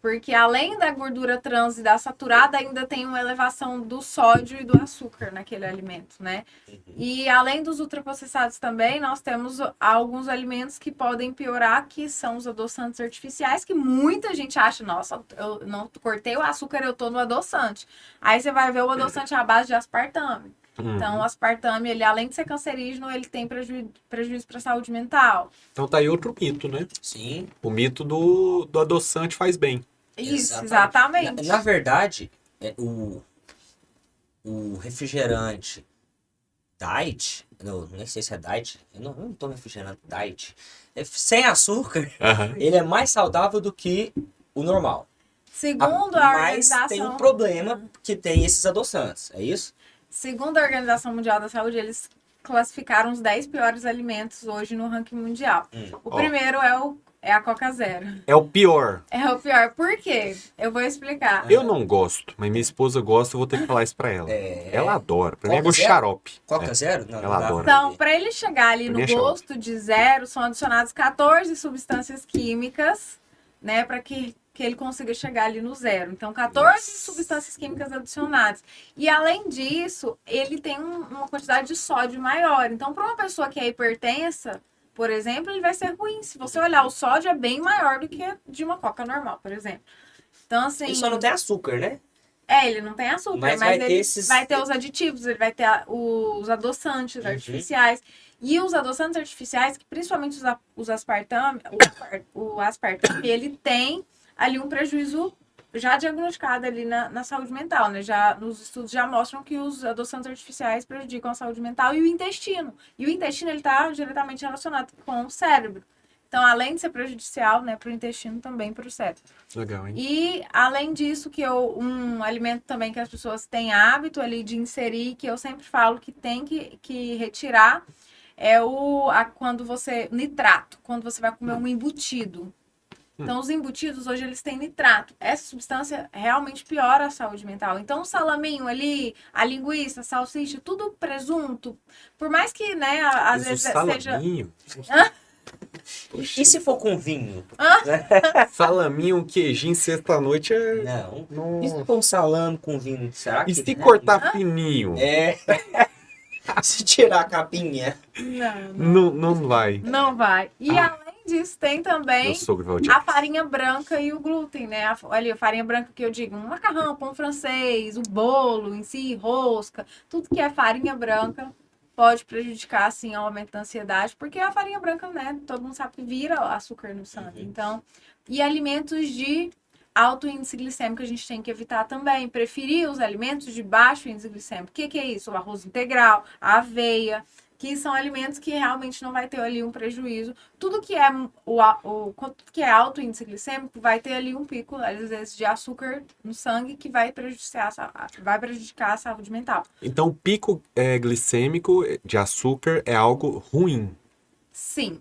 Porque além da gordura trans e da saturada, ainda tem uma elevação do sódio e do açúcar naquele alimento, né? E além dos ultraprocessados também, nós temos alguns alimentos que podem piorar, que são os adoçantes artificiais, que muita gente acha, nossa, eu não cortei o açúcar, eu tô no adoçante. Aí você vai ver o adoçante à base de aspartame. Então, o aspartame, ele além de ser cancerígeno, ele tem prejuízo para a saúde mental. Então tá aí outro mito, né? Sim. O mito do adoçante faz bem. Isso, exatamente. Na verdade, o refrigerante Diet, não, nem sei se é Diet, eu não tomo refrigerante Diet, sem açúcar, ele é mais saudável do que o normal. Segundo a Mas organização... tem um problema que tem esses adoçantes, é isso? Segundo a Organização Mundial da Saúde, eles classificaram os 10 piores alimentos hoje no ranking mundial. O primeiro é a Coca Zero. É o pior. É o pior. Por quê? Eu vou explicar. Eu não gosto, mas minha esposa gosta, eu vou ter que falar isso pra ela. Ela adora. Pra mim é Coca gosto de zero? xarope. Coca Zero? Não, Ela dá adora. pra Então, ver. para ele chegar ali Pra no mim é xarope. gosto de zero, são adicionados 14 substâncias químicas, né, para que ele consiga chegar ali no zero. Então, 14 substâncias químicas adicionadas. E, além disso, ele tem uma quantidade de sódio maior. Então, para uma pessoa que é hipertensa, por exemplo, ele vai ser ruim. Se você olhar, o sódio é bem maior do que de uma coca normal, por exemplo. Então, assim... Ele só não tem açúcar, né? ele não tem açúcar, Mas mas vai ter ele esses- vai ter os aditivos, ele vai ter os adoçantes artificiais. E os adoçantes artificiais, que principalmente os aspartame, o aspartame, ele tem ali um prejuízo já diagnosticado ali na saúde mental, né? Já, nos estudos já mostram que os adoçantes artificiais prejudicam a saúde mental e o intestino. E o intestino, ele está diretamente relacionado com o cérebro. Então, além de ser prejudicial, né, para o intestino, também para o cérebro. Legal, hein? E, além disso, um alimento também que as pessoas têm hábito ali de inserir, que eu sempre falo que tem que retirar, é nitrato, quando você vai comer um embutido. Então, os embutidos, hoje, eles têm nitrato. Essa substância realmente piora a saúde mental. Então, o salaminho ali, a linguiça, a salsicha, tudo presunto, por mais que, né, às Mas o vezes seja... salaminho. E se for com vinho? Salaminho, um queijinho sexta-noite é. Não. E se for um salame com vinho? Será que... E se cortar fininho? Se tirar a capinha. Não vai. Não vai. E além disso, tem também Meu sogro vai odiar. a farinha branca e o glúten, né? A farinha branca que eu digo, um macarrão, pão francês, o bolo em si, rosca, tudo que é farinha branca pode prejudicar, assim, o aumento da ansiedade, porque a farinha branca, né, todo mundo sabe que vira açúcar no sangue. Então, e alimentos de alto índice glicêmico a gente tem que evitar também. Preferir os alimentos de baixo índice glicêmico. O que é isso? O arroz integral, a aveia, que são alimentos que realmente não vai ter ali um prejuízo. Tudo que é tudo que é alto índice glicêmico vai ter ali um pico, às vezes, de açúcar no sangue que vai prejudicar a saúde mental. Então, o pico glicêmico de açúcar é algo ruim. Sim.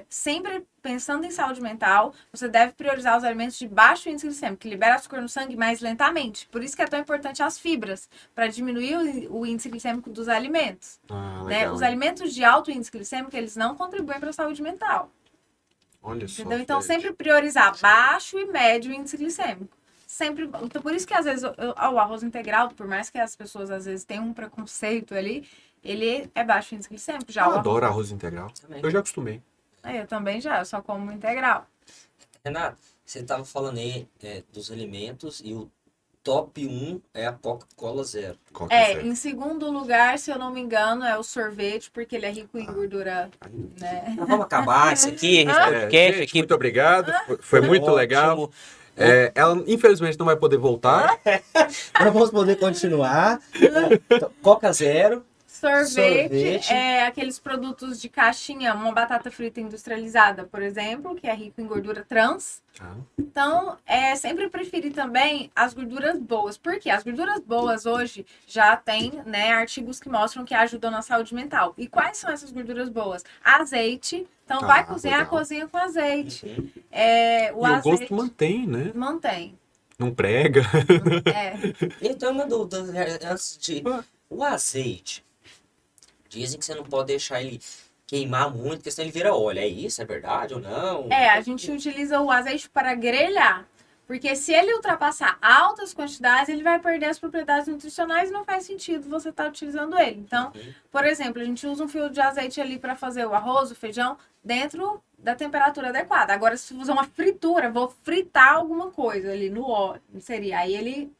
sempre pensando em saúde mental, você deve priorizar os alimentos de baixo índice glicêmico, que libera açúcar no sangue mais lentamente. Por isso que é tão importante as fibras, para diminuir o índice glicêmico dos alimentos. Ah, Né? legal. Os alimentos de alto índice glicêmico, eles não contribuem para a saúde mental. Olha só. Entendeu? Então, Fred. sempre priorizar baixo e médio índice glicêmico. Sempre, então, por isso que às vezes o arroz integral, por mais que as pessoas às vezes tenham um preconceito ali, ele é baixo índice glicêmico. Já Eu o arroz, adoro arroz integral. Também. Eu já acostumei. eu também já, eu só como integral. Renato, você estava falando aí dos alimentos e o top 1 é a Coca-Cola Zero. Qual que é certo? Em segundo lugar, se eu não me engano, é o sorvete, porque ele é rico em gordura, né? Mas vamos acabar isso aqui, esse É, podcast gente, aqui. muito obrigado. Foi muito Ótimo. legal. Ela, infelizmente, não vai poder voltar. Nós vamos poder continuar. Então, Coca Zero. Sorvete é aqueles produtos de caixinha, uma batata frita industrializada, por exemplo, que é rico em gordura trans. Ah, Então, sempre preferir também as gorduras boas. Por quê? As gorduras boas hoje já tem, né, artigos que mostram que ajudam na saúde mental. E quais são essas gorduras boas? Azeite. Então, vai cozinhar, legal. cozinha com azeite. Uhum. E o azeite gosto mantém, né? mantém. Não prega. Então, uma dúvida antes de. O azeite. Dizem que você não pode deixar ele queimar muito, porque senão ele vira óleo. É isso? É verdade ou não? A gente utiliza o azeite para grelhar. Porque se ele ultrapassar altas quantidades, ele vai perder as propriedades nutricionais e não faz sentido você estar utilizando ele. Então, por exemplo, a gente usa um fio de azeite ali para fazer o arroz, o feijão, dentro da temperatura adequada. Agora, se você fizer uma fritura, vou fritar alguma coisa ali no óleo, seria. Aí ele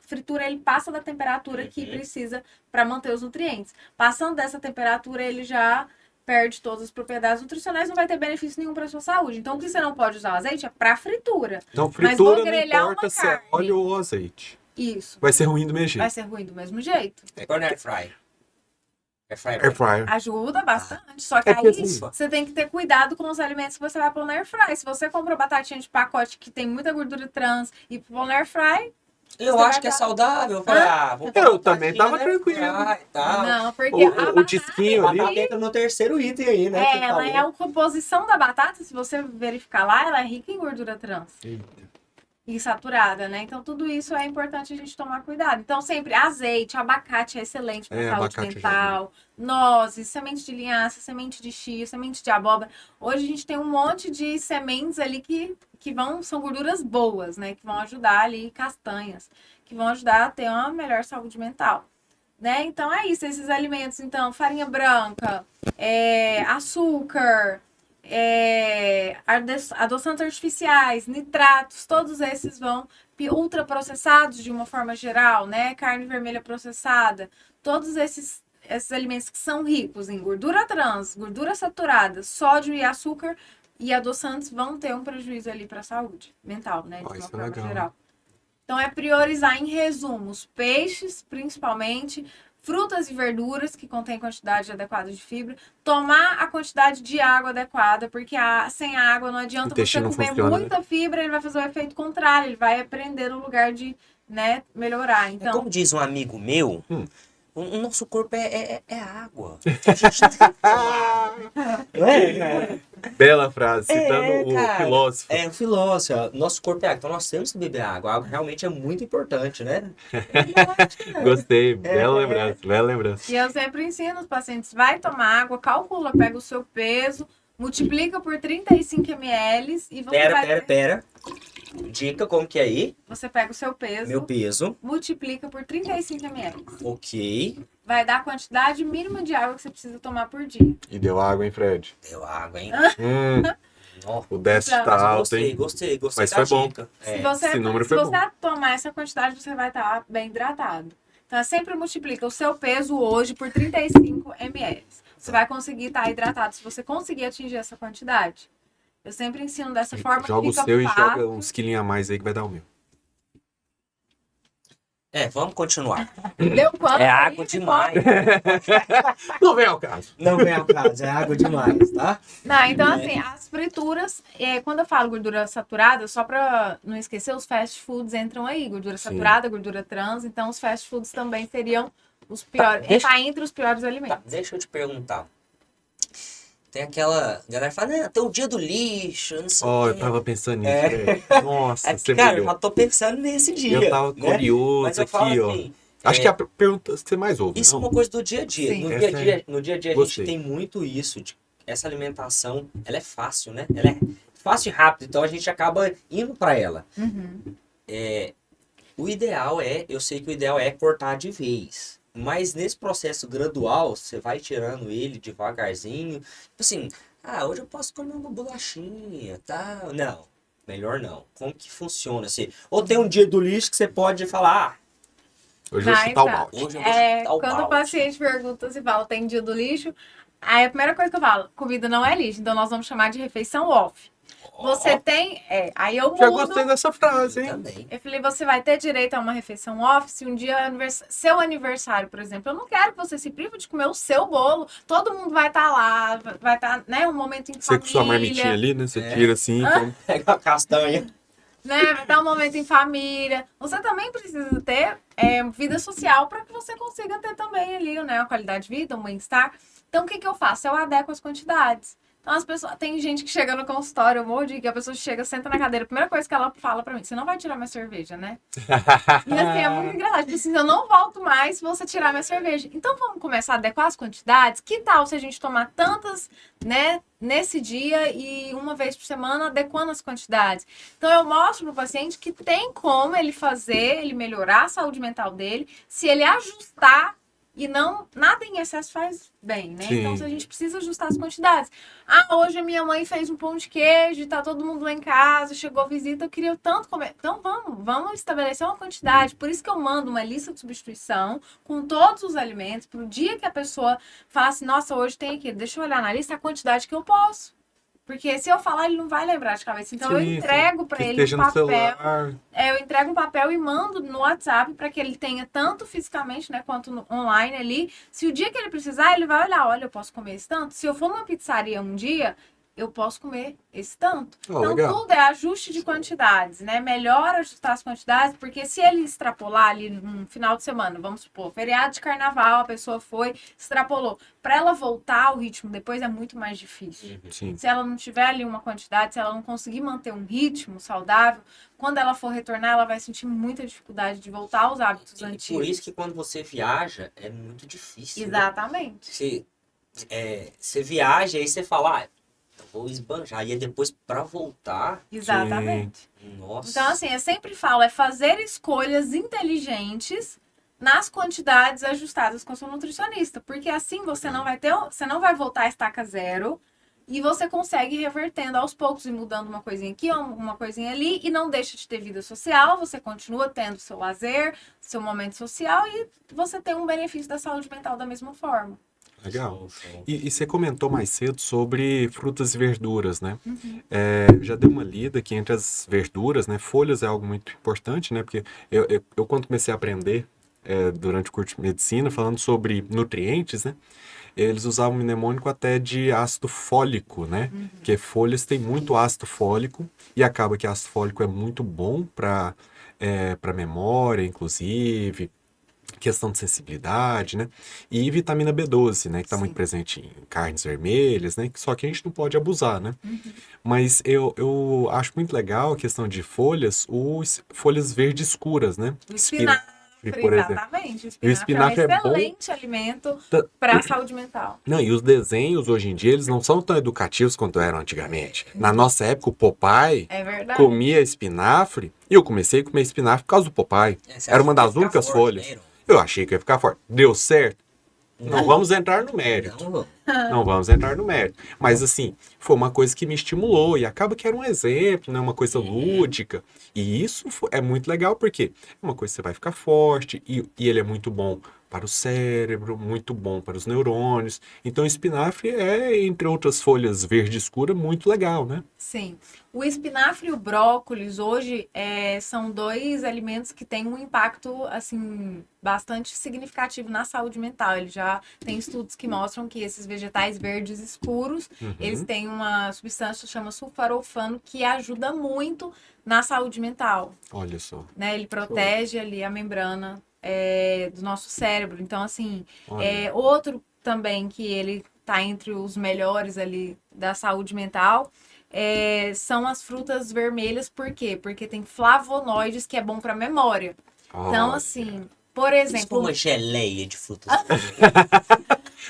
fritura, ele passa da temperatura que precisa para manter os nutrientes. Passando dessa temperatura, ele já perde todas as propriedades nutricionais, não vai ter benefício nenhum para sua saúde. Então, o que você não pode usar o azeite é para fritura. Então, Mas fritura vou não grelhar importa uma se é carne. óleo ou azeite. Isso. Vai ser ruim do mesmo Vai jeito. ser ruim do mesmo jeito. Agora no air fry. Air fry. Air fryer. Ajuda bastante. Só que É que aí assim- você tem que ter cuidado com os alimentos que você vai pôr no air fry. Se você comprou batatinha de pacote que tem muita gordura trans e pôr no air fry, Eu Você acho vai que é dar- saudável. Eu falei, vou Eu botar também aqui, tava né? tranquilo. Tal. não, porque O, a o batata, disquinho ali. Batata entra no terceiro item aí, né? que ela falou. é a composição da batata, se você verificar lá, ela é rica em gordura trans e saturada, né? Então, tudo isso é importante a gente tomar cuidado. Então, sempre azeite, abacate é excelente para saúde abacate eu já mental, nozes, semente de linhaça, semente de chia, semente de abóbora. Hoje a gente tem um monte de sementes ali que são gorduras boas, né? Que vão ajudar ali, castanhas, que vão ajudar a ter uma melhor saúde mental. Né? Então é isso, esses alimentos, então, farinha branca, açúcar, adoçantes artificiais, nitratos, todos esses vão ultraprocessados de uma forma geral, né? Carne vermelha processada, todos esses alimentos que são ricos em gordura trans, gordura saturada, sódio e açúcar e adoçantes vão ter um prejuízo ali para a saúde mental, né? De uma Isso é forma legal. geral. Então, é priorizar em resumo os peixes, principalmente, frutas e verduras que contêm quantidade adequada de fibra, tomar a quantidade de água adequada, porque sem água não adianta você intestino não comer funciona, muita fibra, ele vai fazer o efeito contrário, ele vai prender no lugar de, né, melhorar. Então, Como diz um amigo meu, Hum. o nosso corpo é água. A gente tem que tomar. Não é, cara? Bela frase, citando o cara. filósofo. É, o filósofo, ó, nosso corpo é água, então nós temos que beber água. A água realmente é muito importante, né? Gostei, bela lembrança, bela lembrança. e eu sempre ensino os pacientes, vai tomar água, calcula, pega o seu peso, multiplica por 35 ml e você vai Pera. Dica, como que é aí? Você pega o seu peso, Meu peso. multiplica por 35 ml. Ok. Vai dar a quantidade mínima de água que você precisa tomar por dia. E deu água, hein, Fred? Deu água, hein? Ó, O déficit Então, tá mas alto, hein? gostei Mas da foi bom. dica. Se você, esse número se foi você tomar essa quantidade, você vai estar bem hidratado. Então, sempre multiplica o seu peso hoje por 35 ml. Você vai conseguir estar hidratado se você conseguir atingir essa quantidade. Eu sempre ensino dessa forma. Joga o fica seu e fácil. joga uns quilinhos a mais aí que vai dar o meu. Vamos continuar. Deu quanto? É aí? água demais. Não vem ao caso. Não vem ao caso, é água demais, tá? Não, então assim, as frituras, quando eu falo gordura saturada, só pra não esquecer, os fast foods entram aí, gordura Sim. saturada, gordura trans, então os fast foods também seriam os piores, deixa- tá entre os piores alimentos. Tá, deixa eu te perguntar. Tem aquela galera que fala, né, tem o dia do lixo, eu não sei Ó, o eu quê. tava pensando nisso, É. velho. Nossa, É você porque, cara, eu brilhou. já tô pensando nesse dia, Eu tava né? Mas curioso eu falo aqui, ó. assim, Acho que é a pergunta que você mais ouve, isso é não? uma coisa do dia a dia. Sim. Essa é... No dia a dia a gente Gostei. tem muito isso, essa alimentação, ela é fácil, né? Ela é fácil e rápida, então a gente acaba indo pra ela. Uhum. O ideal eu sei que o ideal é cortar de vez. Mas nesse processo gradual, você vai tirando ele devagarzinho. Tipo assim, hoje eu posso comer uma bolachinha, tá? Não, melhor não. Como que funciona? Ou tem um dia do lixo que você pode falar, Hoje eu vou chutar o balde. hoje eu vou chutar o Quando o balde. paciente pergunta se fala, tem dia do lixo, aí a primeira coisa que eu falo, comida não é lixo, então nós vamos chamar de refeição off. Você tem, aí eu Já mudo. gostei dessa frase, Eu hein? também. Eu falei, você vai ter direito a uma refeição off se um dia seu aniversário, por exemplo. Eu não quero que você se prive de comer o seu bolo. Todo mundo vai estar lá, vai estar, né, um momento em Você com sua marmitinha família, ali, né? Você tira assim, então... Pega a castanha. né? Vai estar um momento em família. Você também precisa ter vida social para que você consiga ter também ali, né, uma qualidade de vida, um bem-estar. Então, o que eu faço? Eu adequo as quantidades. Então, as pessoas, tem gente que chega no consultório, eu morro de rir, que a pessoa chega, senta na cadeira, a primeira coisa que ela fala pra mim, você não vai tirar minha cerveja, né? E assim, é muito engraçado. Tipo assim, eu não volto mais se você tirar minha cerveja. Então, vamos começar a adequar as quantidades? Que tal se a gente tomar tantas, né, nesse dia e uma vez por semana, adequando as quantidades? Então, eu mostro pro paciente que tem como ele fazer, ele melhorar a saúde mental dele, se ele ajustar. E não, nada em excesso faz bem, né? Sim. Então, se a gente precisa ajustar as quantidades. Hoje a minha mãe fez um pão de queijo, tá todo mundo lá em casa, chegou visita, eu queria tanto comer. Então, vamos estabelecer uma quantidade. Por isso que eu mando uma lista de substituição com todos os alimentos, pro dia que a pessoa fala assim, nossa, hoje tem aqui, deixa eu olhar na lista a quantidade que eu posso. Porque se eu falar, ele não vai lembrar de cabeça. Então, eu Sim, entrego sim. para Que ele esteja um no papel. celular. Eu entrego um papel e mando no WhatsApp para que ele tenha tanto fisicamente, né, quanto online ali. Se o dia que ele precisar, ele vai olhar, olha, eu posso comer esse tanto. Se eu for numa pizzaria um dia, eu posso comer esse tanto. Oh, Então, legal. tudo é ajuste de quantidades, né? Melhor ajustar as quantidades, porque se ele extrapolar ali num final de semana, vamos supor, feriado de carnaval, a pessoa foi, extrapolou. Para ela voltar ao ritmo depois é muito mais difícil. Sim. Se ela não tiver ali uma quantidade, se ela não conseguir manter um ritmo saudável, quando ela for retornar, ela vai sentir muita dificuldade de voltar aos hábitos E antigos. por isso que quando você viaja, é muito difícil. Né? Exatamente. Você viaja e aí você fala, eu vou esbanjar. E aí depois pra voltar, Exatamente. nossa. Então, assim, eu sempre falo, é fazer escolhas inteligentes nas quantidades ajustadas com o seu nutricionista. Porque assim você não vai voltar à estaca zero e você consegue ir revertendo aos poucos e mudando uma coisinha aqui, uma coisinha ali, e não deixa de ter vida social, você continua tendo seu lazer, seu momento social e você tem um benefício da saúde mental da mesma forma. Legal. Show. E você comentou mais cedo sobre frutas e verduras, né? Já dei uma lida aqui entre as verduras, né? Folhas é algo muito importante, né? Porque eu quando comecei a aprender durante o curso de medicina, falando sobre nutrientes, né? Eles usavam mnemônico até de ácido fólico, né? Porque folhas têm muito ácido fólico e acaba que ácido fólico é muito bom para memória, inclusive, questão de sensibilidade, né? E vitamina B12, né? Que está muito presente em carnes vermelhas, né? Só que a gente não pode abusar, né? Mas eu acho muito legal a questão de folhas, folhas verdes escuras, né? O espinafre, por exemplo. exatamente. E o espinafre é um é bom. excelente alimento para a saúde mental. Não, e os desenhos hoje em dia, eles não são tão educativos quanto eram antigamente. Na nossa época, o Popeye É verdade. comia espinafre, e eu comecei a comer espinafre por causa do Popeye. Você Era acha uma que vai das ficar únicas forte, folhas. né, Iron? Eu achei que ia ficar forte. Deu certo? Não vamos entrar no mérito. Não, Não vamos entrar no mérito. Mas, assim, foi uma coisa que me estimulou. E acaba que era um exemplo, né? Uma coisa lúdica. E isso é muito legal, porque é uma coisa que você vai ficar forte. E ele é muito bom para o cérebro, muito bom para os neurônios. Então, o espinafre é, entre outras folhas verde escura, muito legal, né? Sim. O espinafre e o brócolis hoje são dois alimentos que têm um impacto assim bastante significativo na saúde mental. Ele já tem estudos que mostram que esses vegetais verdes escuros, eles têm uma substância que chama sulforafano que ajuda muito na saúde mental, Olha só. né? Ele protege ali a membrana do nosso cérebro. Então, assim, Olha. outro também que ele tá entre os melhores ali da saúde mental, são as frutas vermelhas. Por quê? Porque tem flavonoides que é bom para memória. Então, Olha. assim, por Isso exemplo, uma geleia de frutas.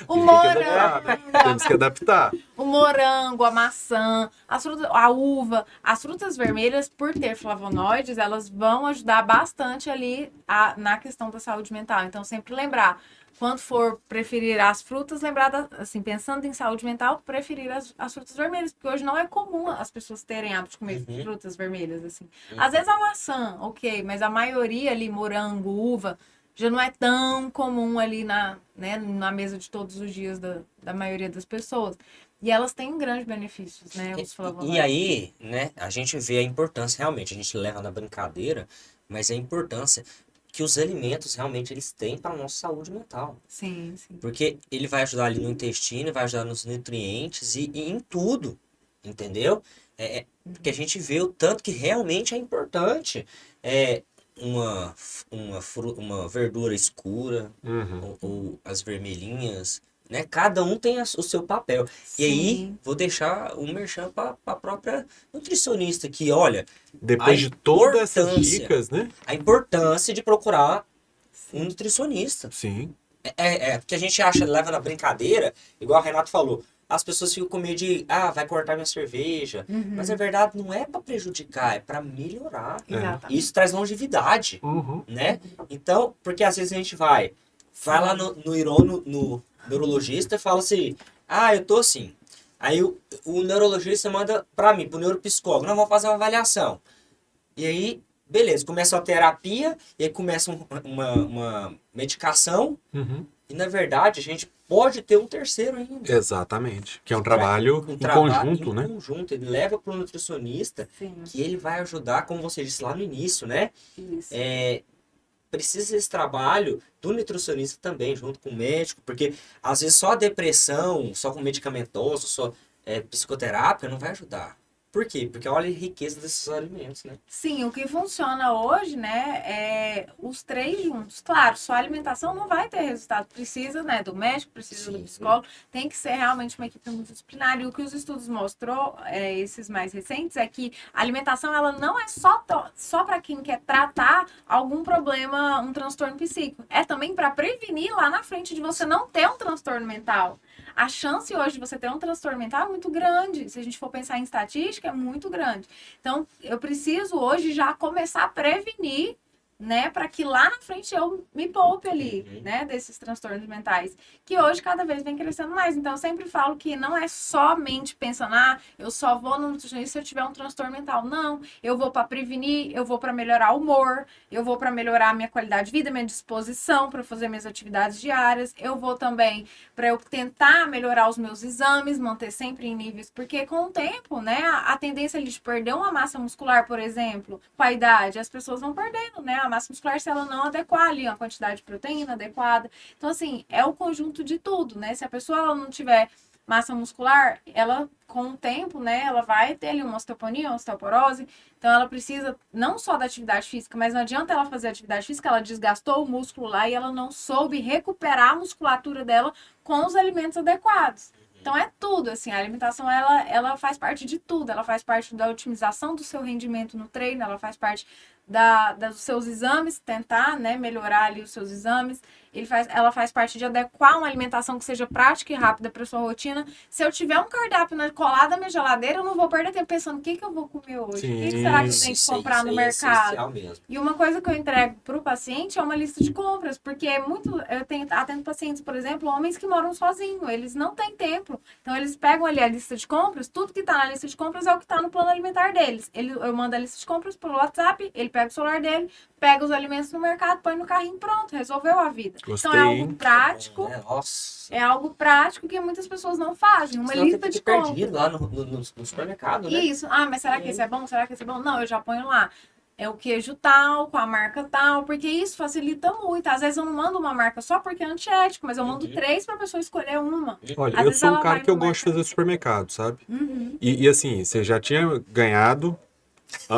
o Tem que morango, adaptar, né? Temos que adaptar. o morango, a maçã, a uva, as frutas vermelhas, por ter flavonoides, elas vão ajudar bastante ali na questão da saúde mental. Então, sempre lembrar, quando for preferir as frutas, lembrar, assim, pensando em saúde mental, preferir as frutas vermelhas, porque hoje não é comum as pessoas terem hábito de comer frutas vermelhas, assim. Às vezes a maçã, ok, mas a maioria ali, morango, uva, já não é tão comum ali na mesa de todos os dias da maioria das pessoas. E elas têm grandes benefícios, né? Os flavonoides. E aí, né, a gente vê a importância realmente, a gente leva na brincadeira, mas a importância que os alimentos realmente eles têm para a nossa saúde mental. Sim, sim. Porque ele vai ajudar ali no intestino, vai ajudar nos nutrientes e em tudo, entendeu? Porque a gente vê o tanto que realmente é importante. Uma verdura escura, Uhum. ou as vermelhinhas, né? Cada um tem o seu papel. E aí, Sim. vou deixar um merchan para a própria nutricionista, que olha, Depois a de todas essas importância. dicas, né? a importância de procurar um nutricionista. Sim. Porque a gente acha, leva na brincadeira, igual o Renato falou, as pessoas ficam com medo de, vai cortar minha cerveja. Mas a verdade não é para prejudicar, é para melhorar. Exatamente. Isso traz longevidade, Uhum. né? Então, porque às vezes a gente vai lá no neurologista e fala assim, eu tô assim. Aí o neurologista manda para mim, pro neuropsicólogo, não, vamos fazer uma avaliação. E aí, beleza, começa a terapia, e aí começa uma medicação, Uhum. e na verdade a gente pode ter um terceiro ainda. Exatamente. Que é um trabalho em conjunto, né? Em conjunto, ele leva para o nutricionista, Sim. que ele vai ajudar, como você disse lá no início, né? Isso. Precisa esse trabalho do nutricionista também, junto com o médico, porque às vezes só a depressão, só com medicamentoso, só psicoterápica não vai ajudar. Por quê? Porque olha a riqueza desses alimentos, né? Sim, o que funciona hoje, né, é os três juntos. Claro, só a alimentação não vai ter resultado. Precisa, né, do médico, precisa do Sim. psicólogo. Tem que ser realmente uma equipe multidisciplinar. E o que os estudos mostrou, esses mais recentes, é que a alimentação, ela não é só para quem quer tratar algum problema, um transtorno psíquico. É também para prevenir lá na frente de você não ter um transtorno mental. A chance hoje de você ter um transtorno mental é muito grande. Se a gente for pensar em estatística, é muito grande. Então, eu preciso hoje já começar a prevenir, né, para que lá na frente eu me poupe ali, né, desses transtornos mentais, que hoje cada vez vem crescendo mais. Então, eu sempre falo que não é somente pensando, eu só vou no nutricionista se eu tiver um transtorno mental. Não, eu vou para prevenir, eu vou para melhorar o humor, eu vou para melhorar a minha qualidade de vida, minha disposição para fazer minhas atividades diárias, eu vou também para eu tentar melhorar os meus exames, manter sempre em níveis, porque com o tempo, né, a tendência ali de perder uma massa muscular, por exemplo, com a idade, as pessoas vão perdendo, né, a massa muscular se ela não adequar ali a quantidade de proteína adequada. Então, assim, é o conjunto de tudo, né? Se a pessoa ela não tiver massa muscular, ela, com o tempo, né, ela vai ter ali uma osteoponia, uma osteoporose. Então, ela precisa não só da atividade física, mas não adianta ela fazer atividade física, ela desgastou o músculo lá e ela não soube recuperar a musculatura dela com os alimentos adequados. Então, é tudo, assim, a alimentação, ela faz parte de tudo. Ela faz parte da otimização do seu rendimento no treino, ela faz parte dos seus exames, tentar, né, melhorar ali os seus exames. Ela faz parte de adequar uma alimentação que seja prática e rápida para sua rotina. Se eu tiver um cardápio colado na minha geladeira, eu não vou perder tempo pensando o que eu vou comer hoje, o que será que eu tenho que comprar no mercado. Mesmo. E uma coisa que eu entrego para o paciente é uma lista de compras, porque eu atendo pacientes, por exemplo, homens que moram sozinhos, eles não têm tempo. Então, eles pegam ali a lista de compras, tudo que está na lista de compras é o que está no plano alimentar deles. Eu mando a lista de compras pelo WhatsApp, ele pega o celular dele, pega os alimentos no mercado, põe no carrinho, pronto, resolveu a vida. Gostei, então, é algo prático. Nossa. É algo prático que muitas pessoas não fazem. Uma Senão lista de compras. perdido lá no supermercado, né? Isso. Mas será que esse é bom? Será que esse é bom? Não, eu já ponho lá. É o queijo tal, com a marca tal, porque isso facilita muito. Às vezes eu não mando uma marca só porque é antiético, mas eu mando 3 para a pessoa escolher uma. Olha, Às eu vezes sou um ela cara vai que eu no gosto de fazer mercado. supermercado, sabe? Uhum. E assim, você já tinha ganhado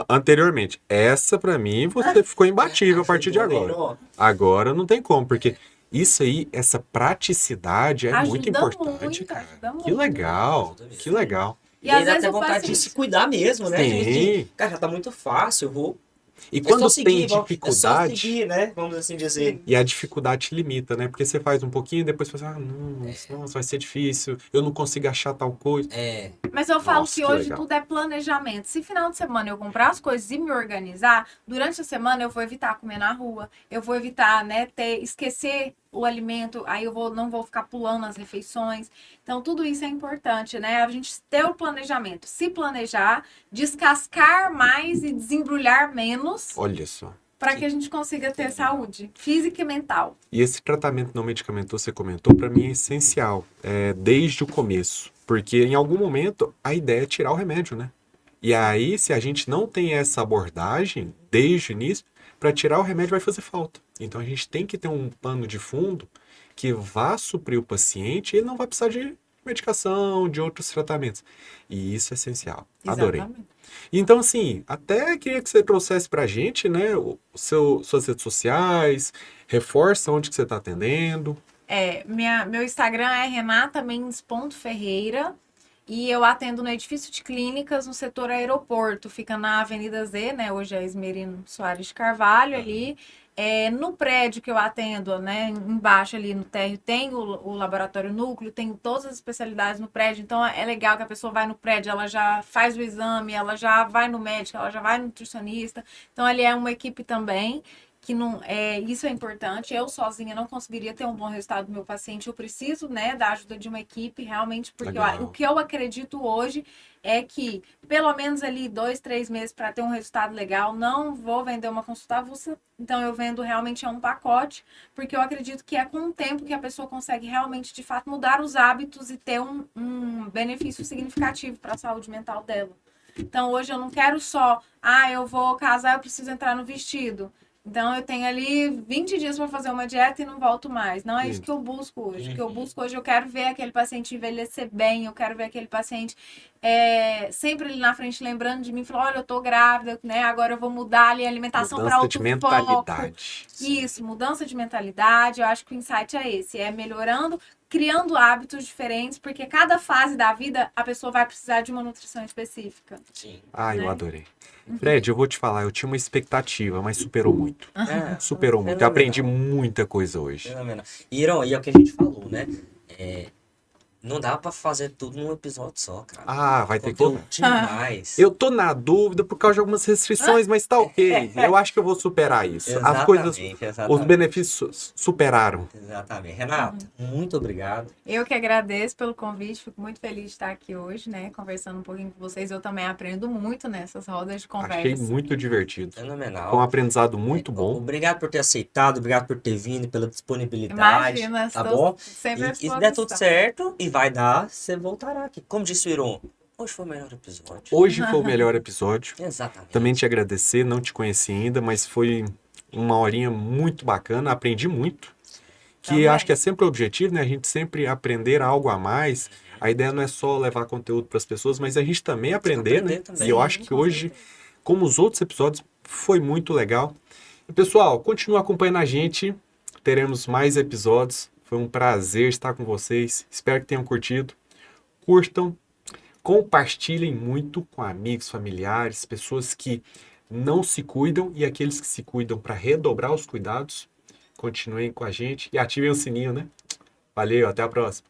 anteriormente. Essa, pra mim, você ficou imbatível a partir de agora. Agora não tem como, porque Isso aí, essa praticidade é muito Ajuda importante, muito, cara. ajuda Que muito. legal, Ajuda mesmo. que legal. E, E aí às dá vezes até o vontade de paciente... se cuidar mesmo, né? Sim. Cara, já tá muito fácil, eu vou. E É só quando seguir, tem é só dificuldade, seguir, né? Vamos assim dizer. e a dificuldade te limita, né? Porque você faz um pouquinho e depois você fala, nossa, vai ser difícil, eu não consigo achar tal coisa. É, Mas eu falo Nossa, que que hoje legal. tudo é planejamento. Se final de semana eu comprar as coisas e me organizar, durante a semana eu vou evitar comer na rua, eu vou evitar, né, esquecer o alimento, aí não vou ficar pulando as refeições. Então tudo isso é importante, né? A gente ter o planejamento, se planejar, descascar mais e desembrulhar menos, Olha só. para que a gente consiga ter saúde física e mental. E esse tratamento não medicamentoso, você comentou, para mim é essencial, desde o começo. Porque em algum momento a ideia é tirar o remédio, né? E aí, se a gente não tem essa abordagem desde o início, para tirar o remédio vai fazer falta. Então a gente tem que ter um pano de fundo que vá suprir o paciente e ele não vai precisar de medicação, de outros tratamentos. E isso é essencial. Adorei. Exatamente. Então, assim, até queria que você trouxesse pra gente, né, suas redes sociais, reforça onde que você está atendendo. Meu Instagram é renatamendes.ferreira e eu atendo no edifício de clínicas no setor aeroporto. Fica na Avenida Z, né? Hoje é Esmerino Soares de Carvalho ali. No prédio que eu atendo, né? Embaixo ali no térreo tem o laboratório núcleo, tem todas as especialidades no prédio. Então é legal que a pessoa vai no prédio, ela já faz o exame, ela já vai no médico, ela já vai no nutricionista. Então ali é uma equipe também que não isso é importante. Eu sozinha não conseguiria ter um bom resultado do meu paciente. Eu preciso, né, da ajuda de uma equipe, realmente, porque Legal. o que eu acredito hoje é que pelo menos ali 2, 3 meses para ter um resultado legal, não vou vender uma consulta avulsa, então eu vendo realmente um pacote, porque eu acredito que é com o tempo que a pessoa consegue realmente, de fato, mudar os hábitos e ter um benefício significativo para a saúde mental dela. Então hoje eu não quero só, eu vou casar, eu preciso entrar no vestido. Então, eu tenho ali 20 dias para fazer uma dieta e não volto mais. Não é isso que eu busco hoje. O que eu busco hoje, eu quero ver aquele paciente envelhecer bem, eu quero ver aquele paciente sempre ali na frente lembrando de mim, falando, olha, eu tô grávida, né? Agora eu vou mudar ali a alimentação para Mudança de outro foco. mentalidade. Isso, mudança de mentalidade. Eu acho que o insight é esse, é melhorando, criando hábitos diferentes, porque cada fase da vida a pessoa vai precisar de uma nutrição específica. sim. Ah, eu Né? adorei. Fred, eu vou te falar, eu tinha uma expectativa, mas superou muito. É, Superou muito. Eu aprendi muita coisa hoje. fenomenal. E é o que a gente falou, né? Não dá pra fazer tudo num episódio só, cara. Ah, vai ter que... Conteúdo demais. Eu tô na dúvida por causa de algumas restrições, mas tá ok. Eu acho que eu vou superar isso. As coisas, os Exatamente. benefícios superaram. Exatamente. Renata, muito obrigado. Eu que agradeço pelo convite, fico muito feliz de estar aqui hoje, né? Conversando um pouquinho com vocês. Eu também aprendo muito nessas rodas de conversa. Achei muito divertido. Fenomenal. Foi um aprendizado muito bom. Obrigado por ter aceitado, obrigado por ter vindo, pela disponibilidade. Imagina, tá estou bom? sempre à E se der tudo disposição. certo, e vai dar, você voltará aqui. Como disse o Iron, hoje foi o melhor episódio. Hoje foi o melhor episódio. Exatamente. Também te agradecer, não te conheci ainda, mas foi uma horinha muito bacana, aprendi muito. Que Também. acho que é sempre o objetivo, né? A gente sempre aprender algo a mais. A ideia não é só levar conteúdo para as pessoas, mas a gente também aprender, né? também. E eu acho que com hoje, como os outros episódios, foi muito legal. E, pessoal, continua acompanhando a gente. Teremos mais episódios. Foi um prazer estar com vocês. Espero que tenham curtido. Curtam, compartilhem muito com amigos, familiares, pessoas que não se cuidam e aqueles que se cuidam para redobrar os cuidados. Continuem com a gente e ativem o sininho, né? Valeu, até a próxima.